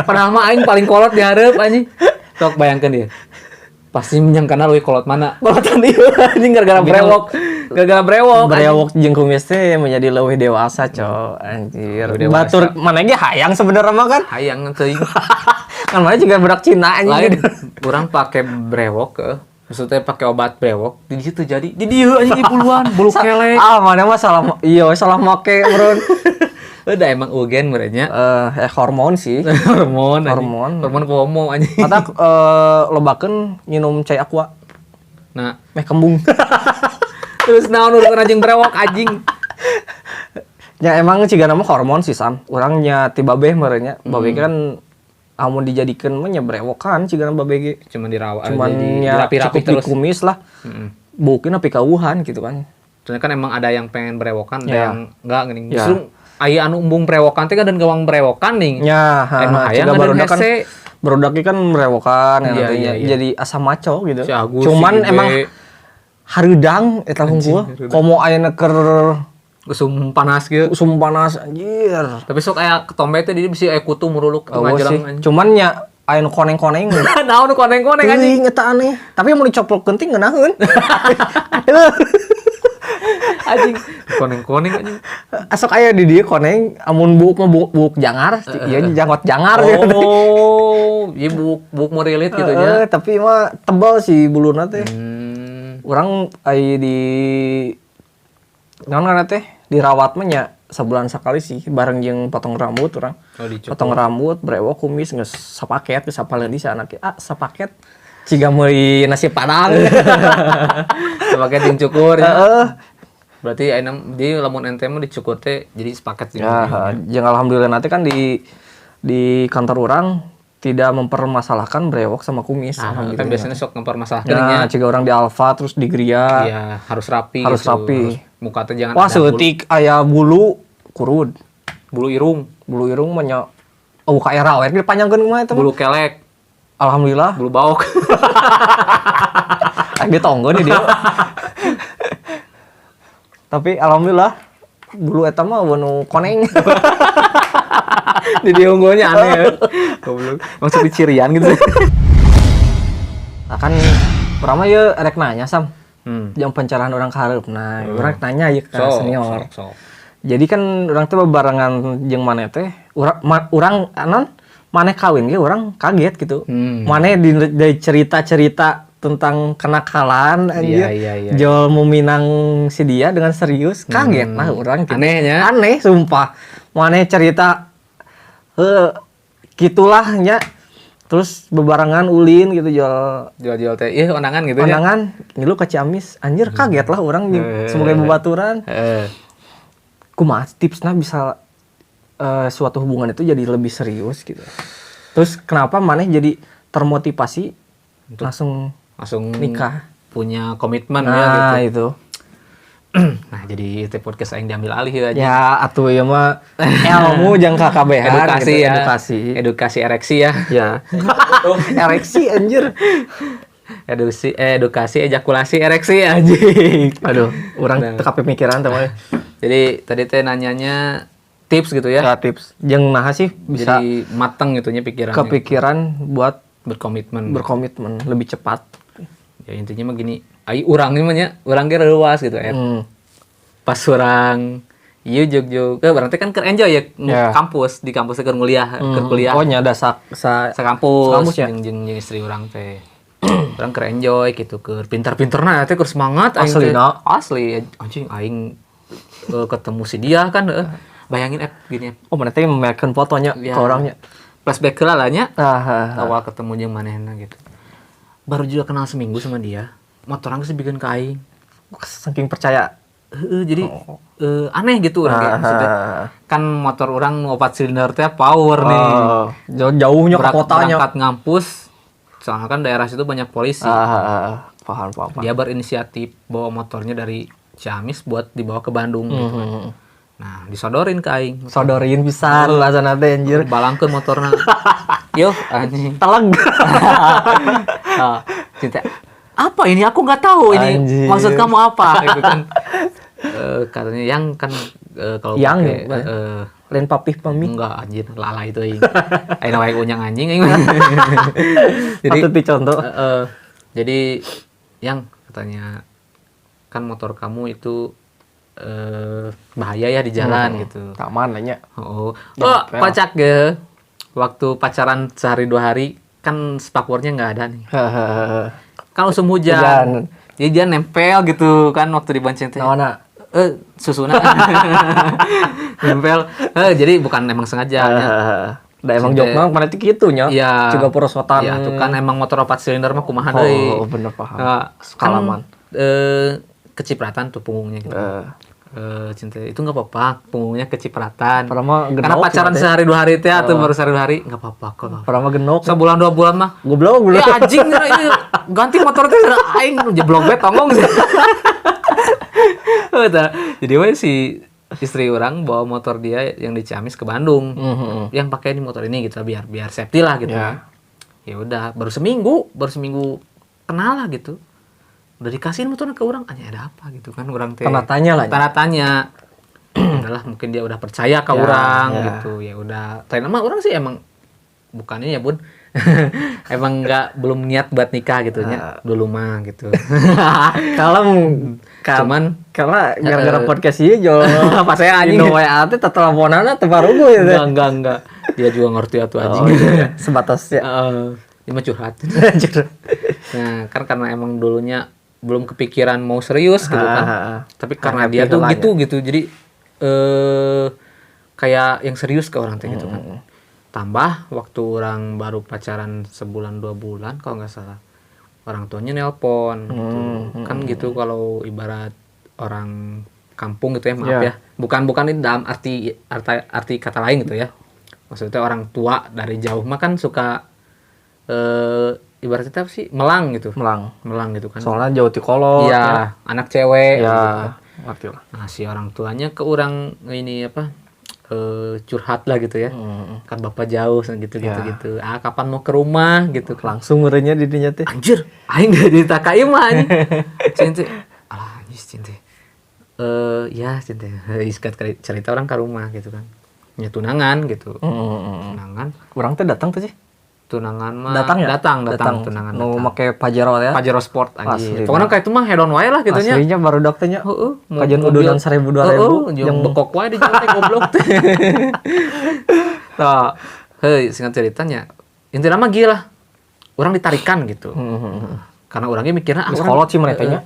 Padahal mah aing paling kolot di hareup anjing. Sok bayangkeun dia. Pasti menyangkana leuwih kolot mana? Kolotan ieu anjing gara-gara brewok. Gara-gara brewok. Brewok jeung kumis teh menjadi leuwih dewasa, cok. Anjir. Leuwih dewasa. Batur mana ge hayang sebenarnya mah kan. Hayang teuing. Kan mana juga budak Cina Lain anjing. orang pakai brewok maksudnya pakai obat brewok di situ jadi di dieu anjing di puluhan bulu kelek. Mana mah salah salah make, Bro. Udah emang eugen merenya. Hormon sih. Hormon. Hormon komo anjing. Kata lobakeun minum cai aqua. Nah, Meh kembung. terus naon urusan anjing brewok anjing. Ya emang cigana mah hormon sih Sam. Urangnya ti babeh merenya. Babeh kan amun dijadikeun mah nya brewokan cigana babeh ge. Cuman dirawat Cuman jadi ya dirapi-rapi cukup terus. dikumis lah. Bukin api kauhan gitu kan. Soalnya kan emang ada yang pengen brewokan, ada Ya. yang enggak geuning. Ya. Justru aya anu umbung brewokan teh dan gawang brewokan nih. Ya, Emang hayang ciga ngadeuan barudak kan hese. barudak kan brewokan ya Iya, nantinya iya. jadi asam maco gitu. Si Agus, Cuman si Ibe. emang hareudang eta hungkul komo ayeuna keur Usum panas gitu. usum panas anjir. Tapi sok aya ketombe teh di bisa aya kutu muruluk Oh, tengah sih. jalan anjing. Cuman nya aya nu koneng-koneng. Naon koneng-koneng anjing. Teuing eta aneh. Tapi mun dicoplokkeun teh ngeunaheun. Anjing. Koneng-koneng anjing. Asok aya di dieu koneng amun buuk mah buuk jangar, ieu janggot jangar gitu. Oh, ieu buk merilit gitu nya. Tapi mah tebal sih buluna teh. Hmm. Urang ai di naon ngaranna teh dirawat mah nya sebulan sekali sih bareng jeung potong rambut urang. Oh, dicukur. Potong rambut, brewok, kumis geus sapaket geus sapaleun di sana ge. Sapaket ciga meuli nasi padang. Sebagai ting cukur ya. Heeh. Berarti ayeuna di lamun ente mah dicukur teh jadi sepaket jeung. Ya, jeung alhamdulillah nanti kan di kantor orang tidak mempermasalahkan brewok sama kumis. Kan Alhamdulillah. biasanya sok mempermasalahkan Ya, jika orang di Alfa terus di Gria. Iya, harus rapi Harus gitu. rapi. Muka teh jangan Wah, ada seutik aya bulu kurud. bulu irung, Bulu irung mah nya kayak rawet dipanjangkeun mah eta mah. bulu kelek, Alhamdulillah. bulu baok. Dia tonggo nih dia. Tapi alhamdulillah bulu eta mah nu koneng. Di dia unggulnya aneh ya. Goblok. Maksud dicirian gitu. Nah, kan urang mah ieu rek nanya Sam. Hmm. Yang pencerahan orang kahareup. Nah, urang rek nanya ieu ka senior. Sok. Jadi kan orang teh bebarengan jeung maneh teh urang anon maneh kawin ge urang kaget gitu. Maneh dari cerita-cerita tentang kenakalan anjir. Iya. Jual meminang si dia dengan serius, kaget lah urang gitu. Anehnya. Aneh sumpah. Maneh cerita gitulah nya. Terus bebarengan ulin gitu Jual-jual teh. Ih, onangan gitu ya. kondangan ngilu ka Ciamis. Anjir kaget lah urang sebagai babaturan. Kumaha tipsnya bisa suatu hubungan itu jadi lebih serius gitu. Terus kenapa maneh jadi termotivasi langsung nikah? Punya komitmen Nah, ya gitu. itu. Nah, jadi itu podcast aing diambil alih ya. Ya atuh ieu mah ilmu jeung kakabehan Edukasi gitu, ya. edukasi. Ereksi ya. Ya. Ereksi anjir. Edukasi ejakulasi ereksi anjing. Aduh, urang teu kapemikiran teh mah. Jadi tadi teh nanyanya tips gitu ya. Ya tips. Jeung naha sih bisa Jadi mateng gitunya pikirannya. kepikiran buat berkomitmen. lebih cepat. Ya intinya mah gini, ai urang ini mah nya, urang ge reuwas gitu ya. Pas urang ieu jog-jog, berarti kan keur enjoy ya kampus, di kampus keur nguliah, keur kuliah. Oh nya ada Sakampus ya? jeung istri urang teh. Urang keur enjoy gitu, keur pintar-pintarna teh keur semangat aing Asli, teh. no? Asli anjing aing ketemu si dia kan bayangin gini Oh, mana teh memekan fotonya Ya. ke orangnya. flashback heula lah nya Ah. awal ketemu jeung manehna gitu. Baru juga kenal seminggu sama dia, motoran geus bikin ka aing. Saking percaya. Heeh, jadi aneh gitu urang kayak maksudnya. Kan motor orang 4 silinder teh power nih. Jauhnya ke kotanya. Berangkat ngampus, soalnya kan daerah situ banyak polisi. Paham. Dia berinisiatif bawa motornya dari Ciamis buat dibawa ke Bandung gitu kan. Nah, disodorin ke aing. Sodorin pisan rasana teh anjir. Balangkeun motorna. Yo, anjing. Teleg. Cinta. Apa ini? Aku nggak tahu ini. Anjir. Maksud kamu apa? Gitu kan. Katanya yang kan kalau Yang pakai lain papih pami. enggak anjir lala itu aing. Aing wae unyang anjing aing. Jadi Patut dicontoh. jadi yang katanya kan motor kamu itu bahaya ya di jalan gitu. Tak mananya. Oh, pacak ge. Waktu pacaran sehari 2 hari kan spakbornya nggak ada nih. Kan musim hujan. Jadi dia nempel gitu kan waktu dibonceng teh. Naona? Susuna. Nempel. Jadi bukan emang sengaja. Da emang jokna mana teh kitu nya. Iya. Juga perosotan. Iya, tuh kan emang motor 4 silinder mah kumaha deui. Oh, bener paham. Skalaman. Kecipratan tuh punggungnya gitu. Cinta itu nggak apa-apa, punggungnya kecipratan. Karena pacaran sehari 2 hari teh atau baru sehari 2 hari nggak apa-apa kok. Pernah genok. Sebulan 2 bulan mah Goblok. ya anjing ini ganti motor teh aing jeblok bet tongong sih. Jadi we si istri orang bawa motor dia yang di Ciamis ke Bandung. Yang pakai di motor ini gitu biar safety lah gitu. Ya udah baru seminggu kenal lah gitu. Udah dikasihin motornya ke orang, ada apa gitu kan orang teh. Tanda tanya lah. Tanda tanya. Udahlah mungkin dia udah percaya ke orang gitu. Ya udah. Tapi nama orang sih emang bukannya ya, Bun. Emang belum niat buat nikah gitu nya dulu mah gitu. Cuman karena gara-gara podcast ieu jo pas saya anjing Indo WA teh teleponana teu barugu ya teh. Enggak. Dia juga ngerti atuh anjing. Sebatas ya. Dia mah curhat. Nah, kan karena emang dulunya belum kepikiran mau serius gitu kan. Tapi karena dia tuh gitu. Jadi kayak yang serius ke orang teh gitu kan. Tambah waktu orang baru pacaran sebulan 2 bulan kalau nggak salah. Orang tuanya nelpon gitu. Kan gitu kalau ibarat orang kampung gitu ya, maaf ya. Bukan ini dalam arti kata lain gitu ya. Maksudnya orang tua dari jauh mah kan suka ibaratnya apa sih? Melang gitu kan. Soalnya jauh ti kolot. Iya, anak cewek ya. gitu. Ngerti lah. Nah, si orang tuanya ke orang ini apa? Curhat lah gitu ya. Kan bapak jauh gitu. Kapan mau ke rumah gitu. Langsung urenya di dinya teh. Anjir, aing enggak ditaka ieu mah anjing. Cinta. Alah, anjir cinta. Ya cinta. Iskat cerita orang ke rumah gitu kan. Ya tunangan gitu. Tunangan. Urang teh datang tuh sih. Tunangan mah datang tunangan. Nu make Pajero ya. Pajero Sport anjir. Pokoknya kayak itu mah hedon wae lah gitu nya. Aslinya baru dok teh nya. Heeh. Kajian udunan 1000-2000 yang bekok wae di jalan teh goblok teh. Tah, singkat ceritanya. Intinya mah gila. Orang ditarikan gitu. Karena orangnya mikirnya kolot sih mereka nya.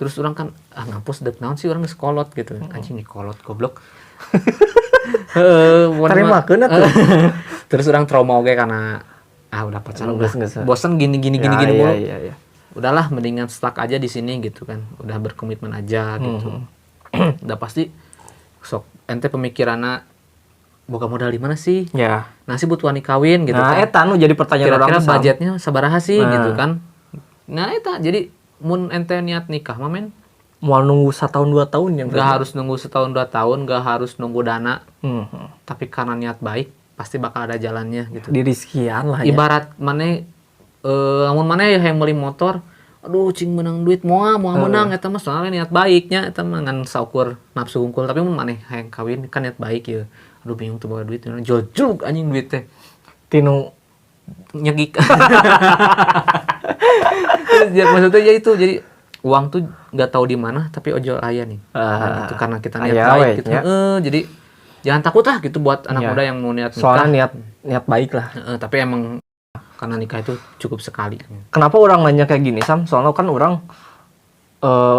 Terus orang kan ngampus dek naon sih orang geus kolot gitu. Anjing nih kolot goblok. Tarimakeun atuh. Terus orang trauma oge karena udah pacaran udah bosan gini mulu. Iya. Udahlah mendingan stuck aja di sini gitu kan. Udah berkomitmen aja gitu. Udah pasti sok ente pemikiranna boga modal di mana sih? Ya. Nah, sih butuh wani kawin gitu Nah, kan. eta nu jadi pertanyaan orang. Kira-kira budgetnya sabaraha sih gitu kan. Nah, eta jadi mun ente niat nikah mah men mau nunggu 1 tahun 2 tahun yang gak harus nunggu 1 tahun 2 tahun, gak harus nunggu dana. Tapi karena niat baik pasti bakal ada jalannya gitu. Diri sekian lah ya. Ibarat maneh amun maneh yang beli motor, aduh cing menang duit moal menang eta mah soalnya niat baiknya eta mah ngan saukur nafsu hungkul, tapi mun maneh hayang kawin kan niat baik ya. Aduh bingung tuh bawa duit, jojog anjing duit teh. Tinu nyegik. Ya, maksudnya ya itu jadi uang tuh nggak tahu di mana tapi ojol aya nih. Nah, itu karena kita niat baik gitu. Jadi jangan takut lah gitu buat anak muda yang mau niat nikah. Soalnya niat baik lah. Tapi emang karena nikah itu cukup sekali. Kenapa orang nanya kayak gini Sam? Soalnya kan orang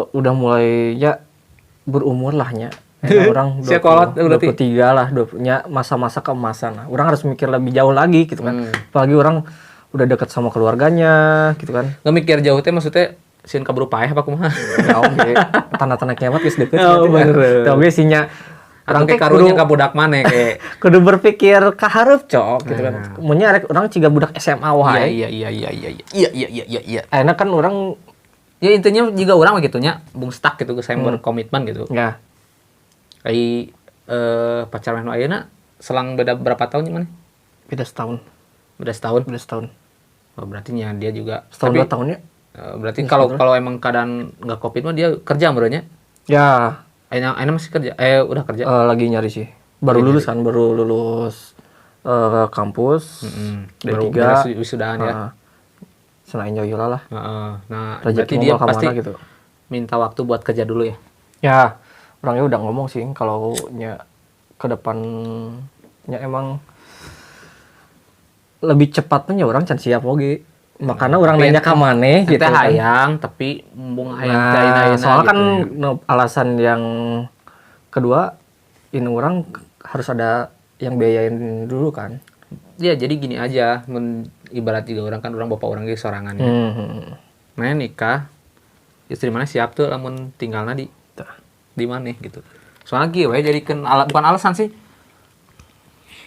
udah mulai ya berumur lah nya. orang Sia kolot berarti. 23 lah, 20-nya masa-masa keemasan. Nah, orang harus mikir lebih jauh lagi gitu kan. Apalagi orang udah dekat sama keluarganya gitu kan. Nggak mikir jauh teh maksudnya sieun kaburu paeh apa kumaha? Ya oke, tanda-tanda kiamat geus deket. Oh, bener. Tapi sinya Orang teh karunya ka budak maneh kayak kudu berpikir ka hareup cok gitu kan. Munnya arek urang ciga budak SMA wae. iya. Ayeuna kan orang Ya intinya juga orang begitu nya bung stuck gitu saya berkomitmen gitu. ya Kayak pacaran ayeuna selang beda berapa tahun mana? beda setahun. Beda setahun. Beda setahun. Oh, berarti nya dia juga Setahun 2 tahun ya. berarti kalau emang keadaan nggak covid mah dia kerja menurutnya. Ya, Aina masih kerja. Udah kerja. lagi nyari sih. Baru lulus kan, baru lulus kampus. Baru D3 beres wisudaan ya. Senain jauh lah. Nah, Rezeki berarti dia mau pasti kemana gitu. minta waktu buat kerja dulu ya. Ya, orangnya udah ngomong sih kalau nya ke depannya emang lebih cepatnya orang can siap oge. Makanya orang nanya ka maneh gitu Kita kan. hayang tapi mumpung hayang teh Nah, ayeuna soalnya kan gitu. alasan yang kedua ini orang harus ada yang biayain dulu kan. Ya jadi gini aja, ibarat juga orang kan orang bapak orang ge sorangan ya. Nah nikah istri mana siap tuh lamun tinggalna di mana gitu. Soalnya kieu we jadikeun bukan alasan sih.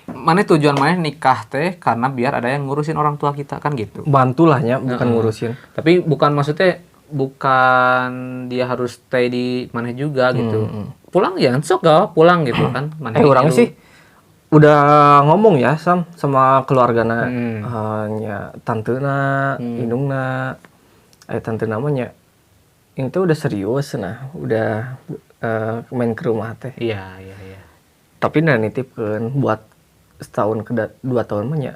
Mana tujuan mana nikah teh karena biar ada yang ngurusin orang tua kita kan gitu. Bantulahnya bukan ngurusin. Tapi bukan maksudnya bukan dia harus stay di mana juga gitu. Pulang ya sok gak pulang gitu kan. Orangnya sih udah ngomong ya sama keluargana nya tantena, indungna, tante namanya. Ini tuh udah serius nah, udah main ke rumah teh. Iya. Tapi nah nitipkeun buat setahun ke 2 tahun mah nya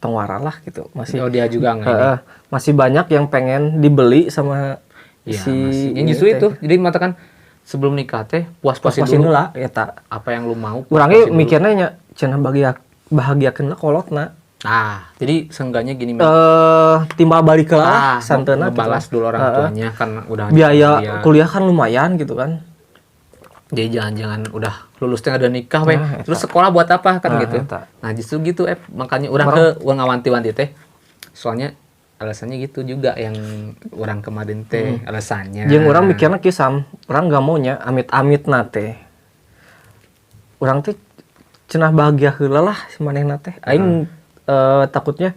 tong waralah gitu. Masih dia juga enggak masih banyak yang pengen dibeli sama si yang justru itu. Jadi matakan sebelum nikah teh puas-puasin dulu lah eta. Apa yang lu mau. Urangnya mikirnya nya cenah bahagiakeun kolotna. Nah, jadi seenggaknya gini timbal balik lah santena balas dulu orang tuanya kan udah biaya kuliah kan lumayan gitu kan. Jadi jangan udah lulus teh ada nikah we. Terus sekolah buat apa kan gitu. Nah, justru gitu makanya orang ke ngawanti-wanti teh. Soalnya alasannya gitu juga yang orang kemarin teh alasannya. Jeung urang mikirna kieu Sam, urang enggak maunya amit-amitna teh. Urang teh cenah bahagia heula lah manehna teh. Aing takutnya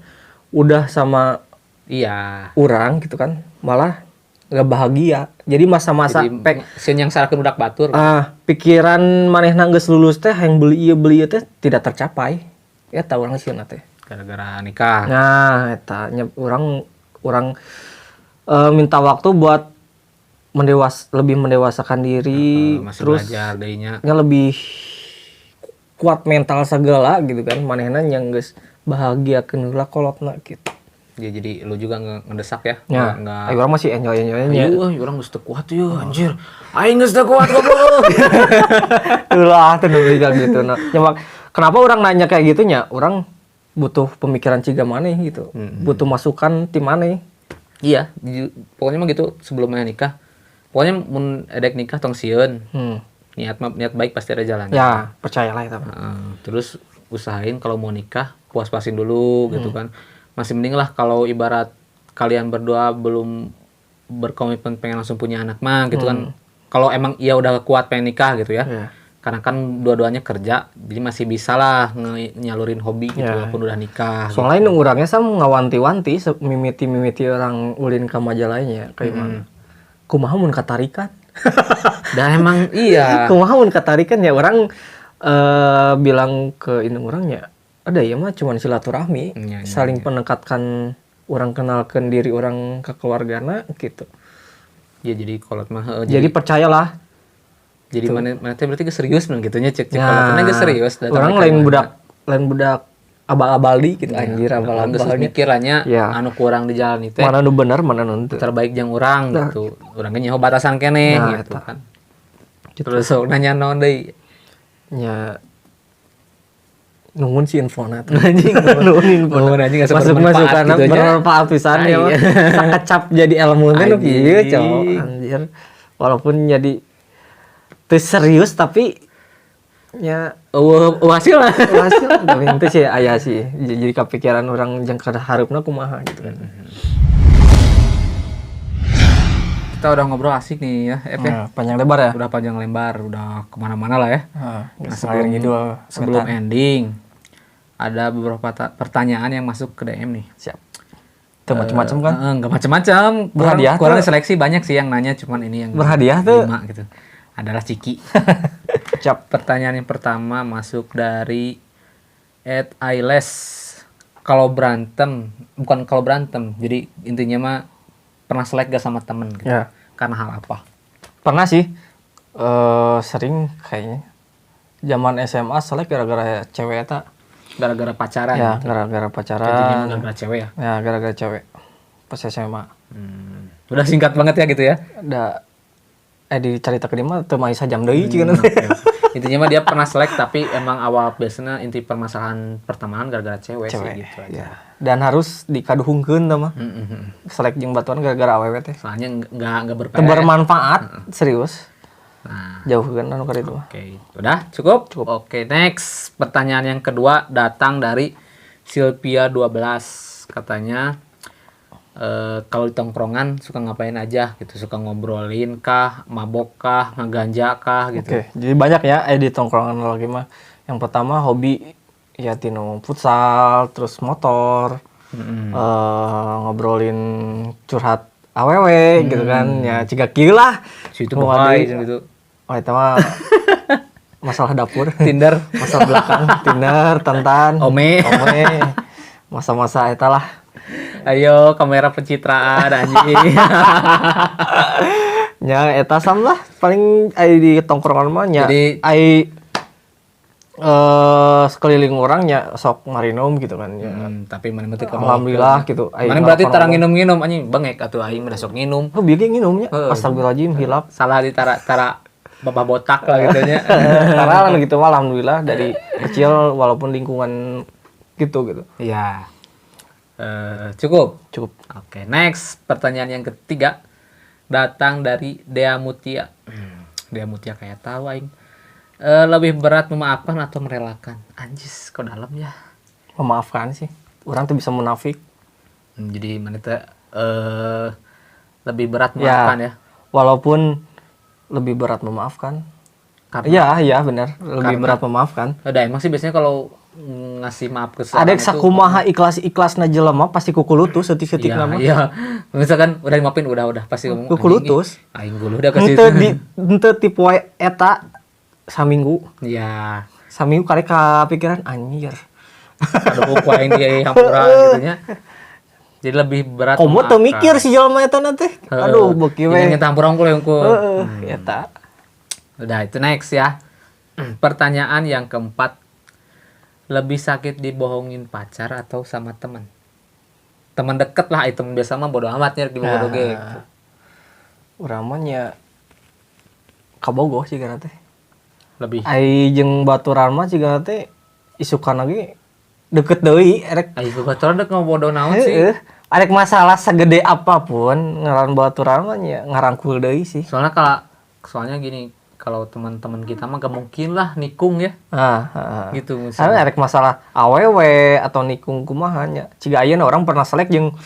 udah sama urang gitu kan, malah nggak bahagia. Jadi masa-masa sieun yang sarakeun budak batur. Pikiran manehna geus lulus teh hayang beli ieu teh tidak tercapai. Eta urang sieuna teh. Gara-gara nikah. Nah, eta nya urang minta waktu buat lebih mendewasakan diri, terus belajar deunya. Nya lebih kuat mental segala gitu kan. Manehna yang geus bahagiakeun heula kolotna gitu. Ya jadi lu juga ngedesak ya. Enggak. Orang masih enjoy-nya. Orang geus teu kuat yeuh anjir. Aing geus teu kuat goblok. Ulah teu bilang gitu. Nah, kenapa orang nanya kayak gitunya? Orang butuh pemikiran ciga maneh gitu. Butuh masukan tim maneh. Iya, pokoknya mah gitu sebelum nikah. Pokoknya mun edek nikah tong sieun. Niat baik pasti ada jalannya. Ya, percayalah itu. Terus usahain kalau mau nikah puas-puasin dulu gitu kan. Masih mending lah kalau ibarat kalian berdua belum berkomitmen pengen langsung punya anak mah gitu kan. Kalau emang ia udah kuat pengen nikah gitu ya. Karena kan dua-duanya kerja, jadi masih bisa lah nyalurin hobi gitu walaupun udah nikah. Soalnya gitu. Orangnya sama ngawanti-wanti, mimiti orang ulin ke majalahnya kayak mana. Kumaha mun katarikan. Dan emang iya. Kumaha mun katarikan ya orang bilang ke indung orangnya. Ada ya mah cuman silaturahmi, saling penekatkan orang kenalkan diri orang ke keluargana gitu. Ya jadi kolot mah jadi percayalah. Jadi mana teh berarti serius men gitunya cek kolotna geus serius. Orang lain budak abal-abali gitu anjir abal-abal. Geus mikiranya anu kurang di jalan itu. Mana nu bener mana nu teu. Terbaik jeung urang gitu. Urang ge nyaho batasan keneh gitu kan. Terus nanya naon deui? Nya nuhun si infona tuh. Anjing nuhun anjing asa bermanfaat gitu nya. Bermanfaat pisan ya. Sakacap jadi ilmu teh nu kieu, cowok. Anjir. Walaupun jadi teu serius tapi ya hasil lah. hasil tapi itu sih aya sih. Jadi kepikiran orang jeung kada hareupna kumaha gitu kan. Kita udah ngobrol asik nih ya, F ya. Panjang lebar ya. Udah panjang lebar, udah kemana-mana lah ya. Nah, sebelum ending, ada beberapa pertanyaan yang masuk ke DM nih. Siap. Itu macam-macam kan? Enggak macam-macam. Berhadiah kurang tuh. seleksi banyak sih yang nanya, cuman ini yang Berhadiah tuh. 5 gitu. Adalah Ciki. Siap. Pertanyaan yang pertama masuk dari @ailes. Kalau berantem, bukan kalau berantem. Jadi intinya mah pernah selek gak sama temen gitu. Ya. Karena hal apa? Pernah sih. Sering kayaknya. Zaman SMA selek gara-gara cewek eta. Gara-gara pacaran. Ya, gitu. gara-gara Intinya pacaran. gara-gara cewek ya. Ya, gara-gara cewek. Pas SMA. Udah singkat banget ya gitu ya. Da dicaritakeun mah teu maisa jam deui cikeun. Intinya mah dia pernah selek tapi emang awal biasanya inti permasalahan pertemanan gara-gara cewek sih gitu aja. Ya. Dan harus dikaduhungkeun tah mah. Selek jeung batuan gara-gara awewe teh. Soalnya nggak Teu berfaedah. bermanfaat, serius. Nah, Jauhkeun anu ka ditu. oke. Udah cukup? Oke, next. Pertanyaan yang kedua datang dari Sylvia 12. Katanya kalau di tongkrongan suka ngapain aja gitu, suka ngobrolin kah, mabok kah, ngeganja kah gitu. Oke, jadi banyak ya di tongkrongan lagi mah. Yang pertama hobi ya tino futsal, terus motor, ngobrolin curhat awewe gitu kan. Ya ciga kieu lah. Situ bohai gitu. Oh itu mah masalah dapur. Tinder, Masalah belakang, Tinder, Tantan, Ome. Masa-masa eta lah. Ayo kamera pencitraan anjing. Ya eta sam lah paling ai di tongkrongan mah nya Jadi- ai sekeliling orangnya sok ngarinum gitu kan ya. Tapi mana mah teu kabawa. Alhamdulillah gitu. Ai Mana berarti ngarokok- tarang nginum-nginum anjing bengek atuh aing mah sok nginum. Oh, bieu ge nginumnya. Astagfirullahaladzim hilap. Salah di tara babah botak lah gitu nya. Karena kan gitu mah alhamdulillah dari kecil walaupun lingkungan gitu. Iya. Cukup. Cukup. Oke, next pertanyaan yang ketiga datang dari Dea Mutia. Dea Mutia kayak tahu aing. Lebih berat memaafkan atau merelakan? Anjis, kok dalam ya. Memaafkan sih. Orang tuh bisa munafik. Jadi mana teh lebih berat memaafkan ya. Walaupun lebih berat memaafkan. Iya benar. Lebih berat memaafkan. Udah emang sih biasanya kalau ngasih maaf ke seseorang Ada sakumaha ikhlas-ikhlasna jelema pasti kukulutus setik-setik nama. Iya. Misalkan udah dimaafin udah pasti ngomong. Kukulutus. Aing guluh dah ke situ. Henteu tipe wae eta saminggu. Iya. Saminggu kali kapikiran anjir. Aduh kok aing di hampura gitu nya. Jadi lebih berat. Komo teu mikir si jelema eta teh. Aduh beuki we. Ini hampura unggul unggul. Eta. Udah itu next ya. Pertanyaan yang keempat. Lebih sakit dibohongin pacar atau sama teman? Teman deket lah, teman biasa mah bodo amat nya dibodoh ge. Urang mah nya kabogoh sih kana teh. Lebih. Ai jeung baturan mah ciga teh isukan lagi deket deui erek. Ayo baturan dek ngobodoh naon sih. Heeh. Arek masalah segede apapun ngaran baturan mah nya ngarangkul deui sih. Soalnya gini, kalau teman-teman kita mah gak mungkin lah nikung ya. Gitu Misalnya misalnya. arek masalah awewe atau nikung kumaha nya. Ciga ayeuna orang pernah selek jeung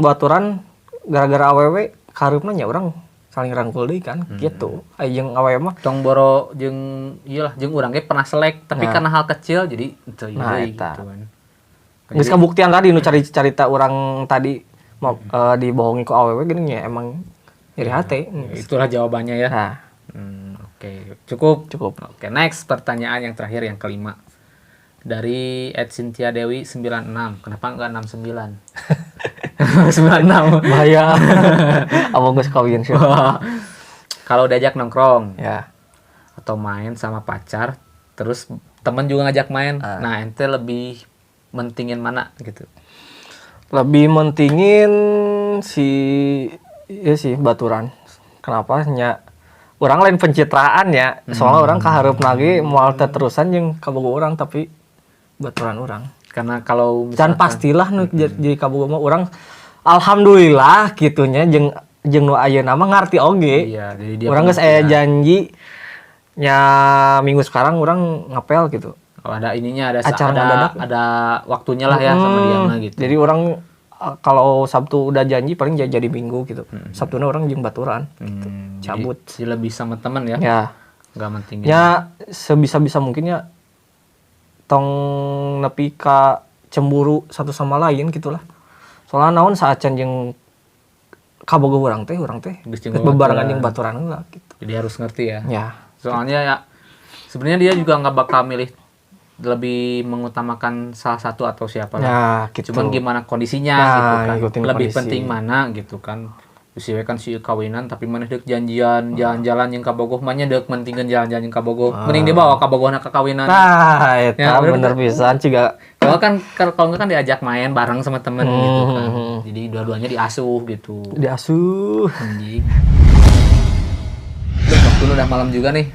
baturan gara-gara awewe kareupna nya urang saling rangkul deui kan gitu. Ai jeung awewe mah Tong boro jeung iyalah jeung urang ge pernah selek tapi karena hal kecil jadi teu ieu deui eta. gitu kan. geus kabuktian tadi nu carita urang tadi dibohongi ku awewe geuning nya emang iri hate. Itulah jawabannya ya. Nah, Oke, cukup. cukup. Oke, next pertanyaan yang terakhir yang kelima. Dari Cynthia Dewi 96. Kenapa enggak 69? 96. Bahaya. Abang geus kawin sih. Kalau diajak nongkrong Ya. atau main sama pacar, terus temen juga ngajak main. Nah, ente lebih mentingin mana gitu? Lebih mentingin si baturan. Kenapa nya orang lain pencitraan ya. Soalnya orang kahareup lagi moal terusan jeung kabogo orang tapi baturan orang. Karena kalau Dan pastilah nu jadi kabogo mah orang alhamdulillah gitunya jeung jeung nu ayeuna mah ngarti oge. Iya, jadi dia Urang geus aya pengertian. janji nya minggu sekarang urang ngapel gitu. Oh, ada ininya, Acara mendadak. ada waktunya lah ya sama dia mah gitu. Jadi orang kalau Sabtu udah janji paling jadi Minggu gitu. Sabtuna orang jeung baturan. Cabut. Jadi lebih sama teman ya. Ya. Enggak mentingin. Ya sebisa-bisa mungkinnya tong nepi ka cemburu satu sama lain gitulah. Soalnya naon saacan jeung kabogo urang teh Geus jeung bebarengan jeung baturan heula gitu. Jadi harus ngerti ya. Ya. Soalnya ya sebenarnya dia juga nggak bakal milih lebih mengutamakan salah satu atau siapa lah. Ya, gitu. Cuman gimana kondisinya Nah, gitu kan. ngikutin Lebih kondisi. penting mana gitu kan. Usiwe kan si kawinan tapi mana deuk janjian jalan-jalan yang kabogoh mah nya deuk mentingkeun jalan-jalan yang kabogoh. Mending dibawa kabogohna ka kawinan. Nah, eta Ya, bener pisan ciga Kalau enggak kan diajak main bareng sama temen gitu kan. Jadi dua-duanya diasuh gitu. diasuh. Anjing. Duh, waktu udah malam juga nih.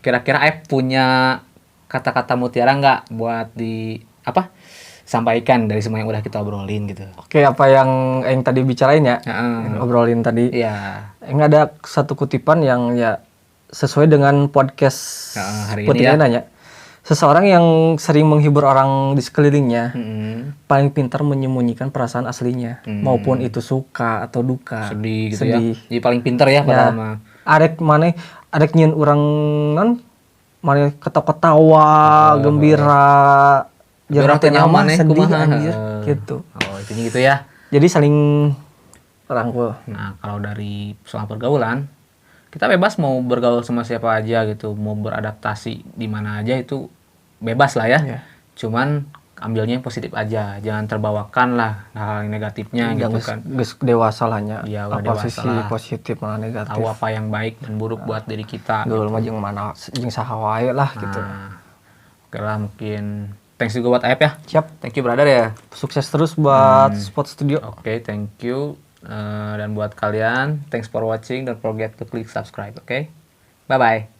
Kira-kira punya kata-kata mutiara nggak buat sampaikan dari semua yang udah kita obrolin gitu. Oke, apa yang Aing tadi bicarain ya? Heeh. Obrolin tadi. Iya. Aing ada satu kutipan yang ya sesuai dengan podcast Hari Putri ini ya. nanya. Seseorang yang sering menghibur orang di sekelilingnya paling pintar menyembunyikan perasaan aslinya, maupun itu suka atau duka. Sedih gitu Sedih. ya. Jadi paling pinter ya padahal mah. Arek nyieun urang non maneh ketawa-ketawa, gembira. Orang teh nyaman sedih kumaha. anjir gitu. Oh, intinya gitu ya. Jadi saling rangkul. Nah, kalau dari soal pergaulan, kita bebas mau bergaul sama siapa aja gitu, mau beradaptasi di mana aja itu bebas lah ya. Iya. Cuman ambilnya yang positif aja, jangan terbawakan lah hal yang negatifnya gitu kan. Geus dewasa lah nya. Iya, udah Apa dewasa sisi lah. positif mana negatif. Tahu apa yang baik dan buruk buat diri kita. Gaul mah jeung mana jeung saha wae lah gitu. Nah, oke lah mungkin thanks juga buat Aep ya. Siap. Thank you brother ya. Sukses terus buat Spot Studio. Oke, thank you. Dan buat kalian, thanks for watching. Don't forget to click subscribe, oke? Bye-bye.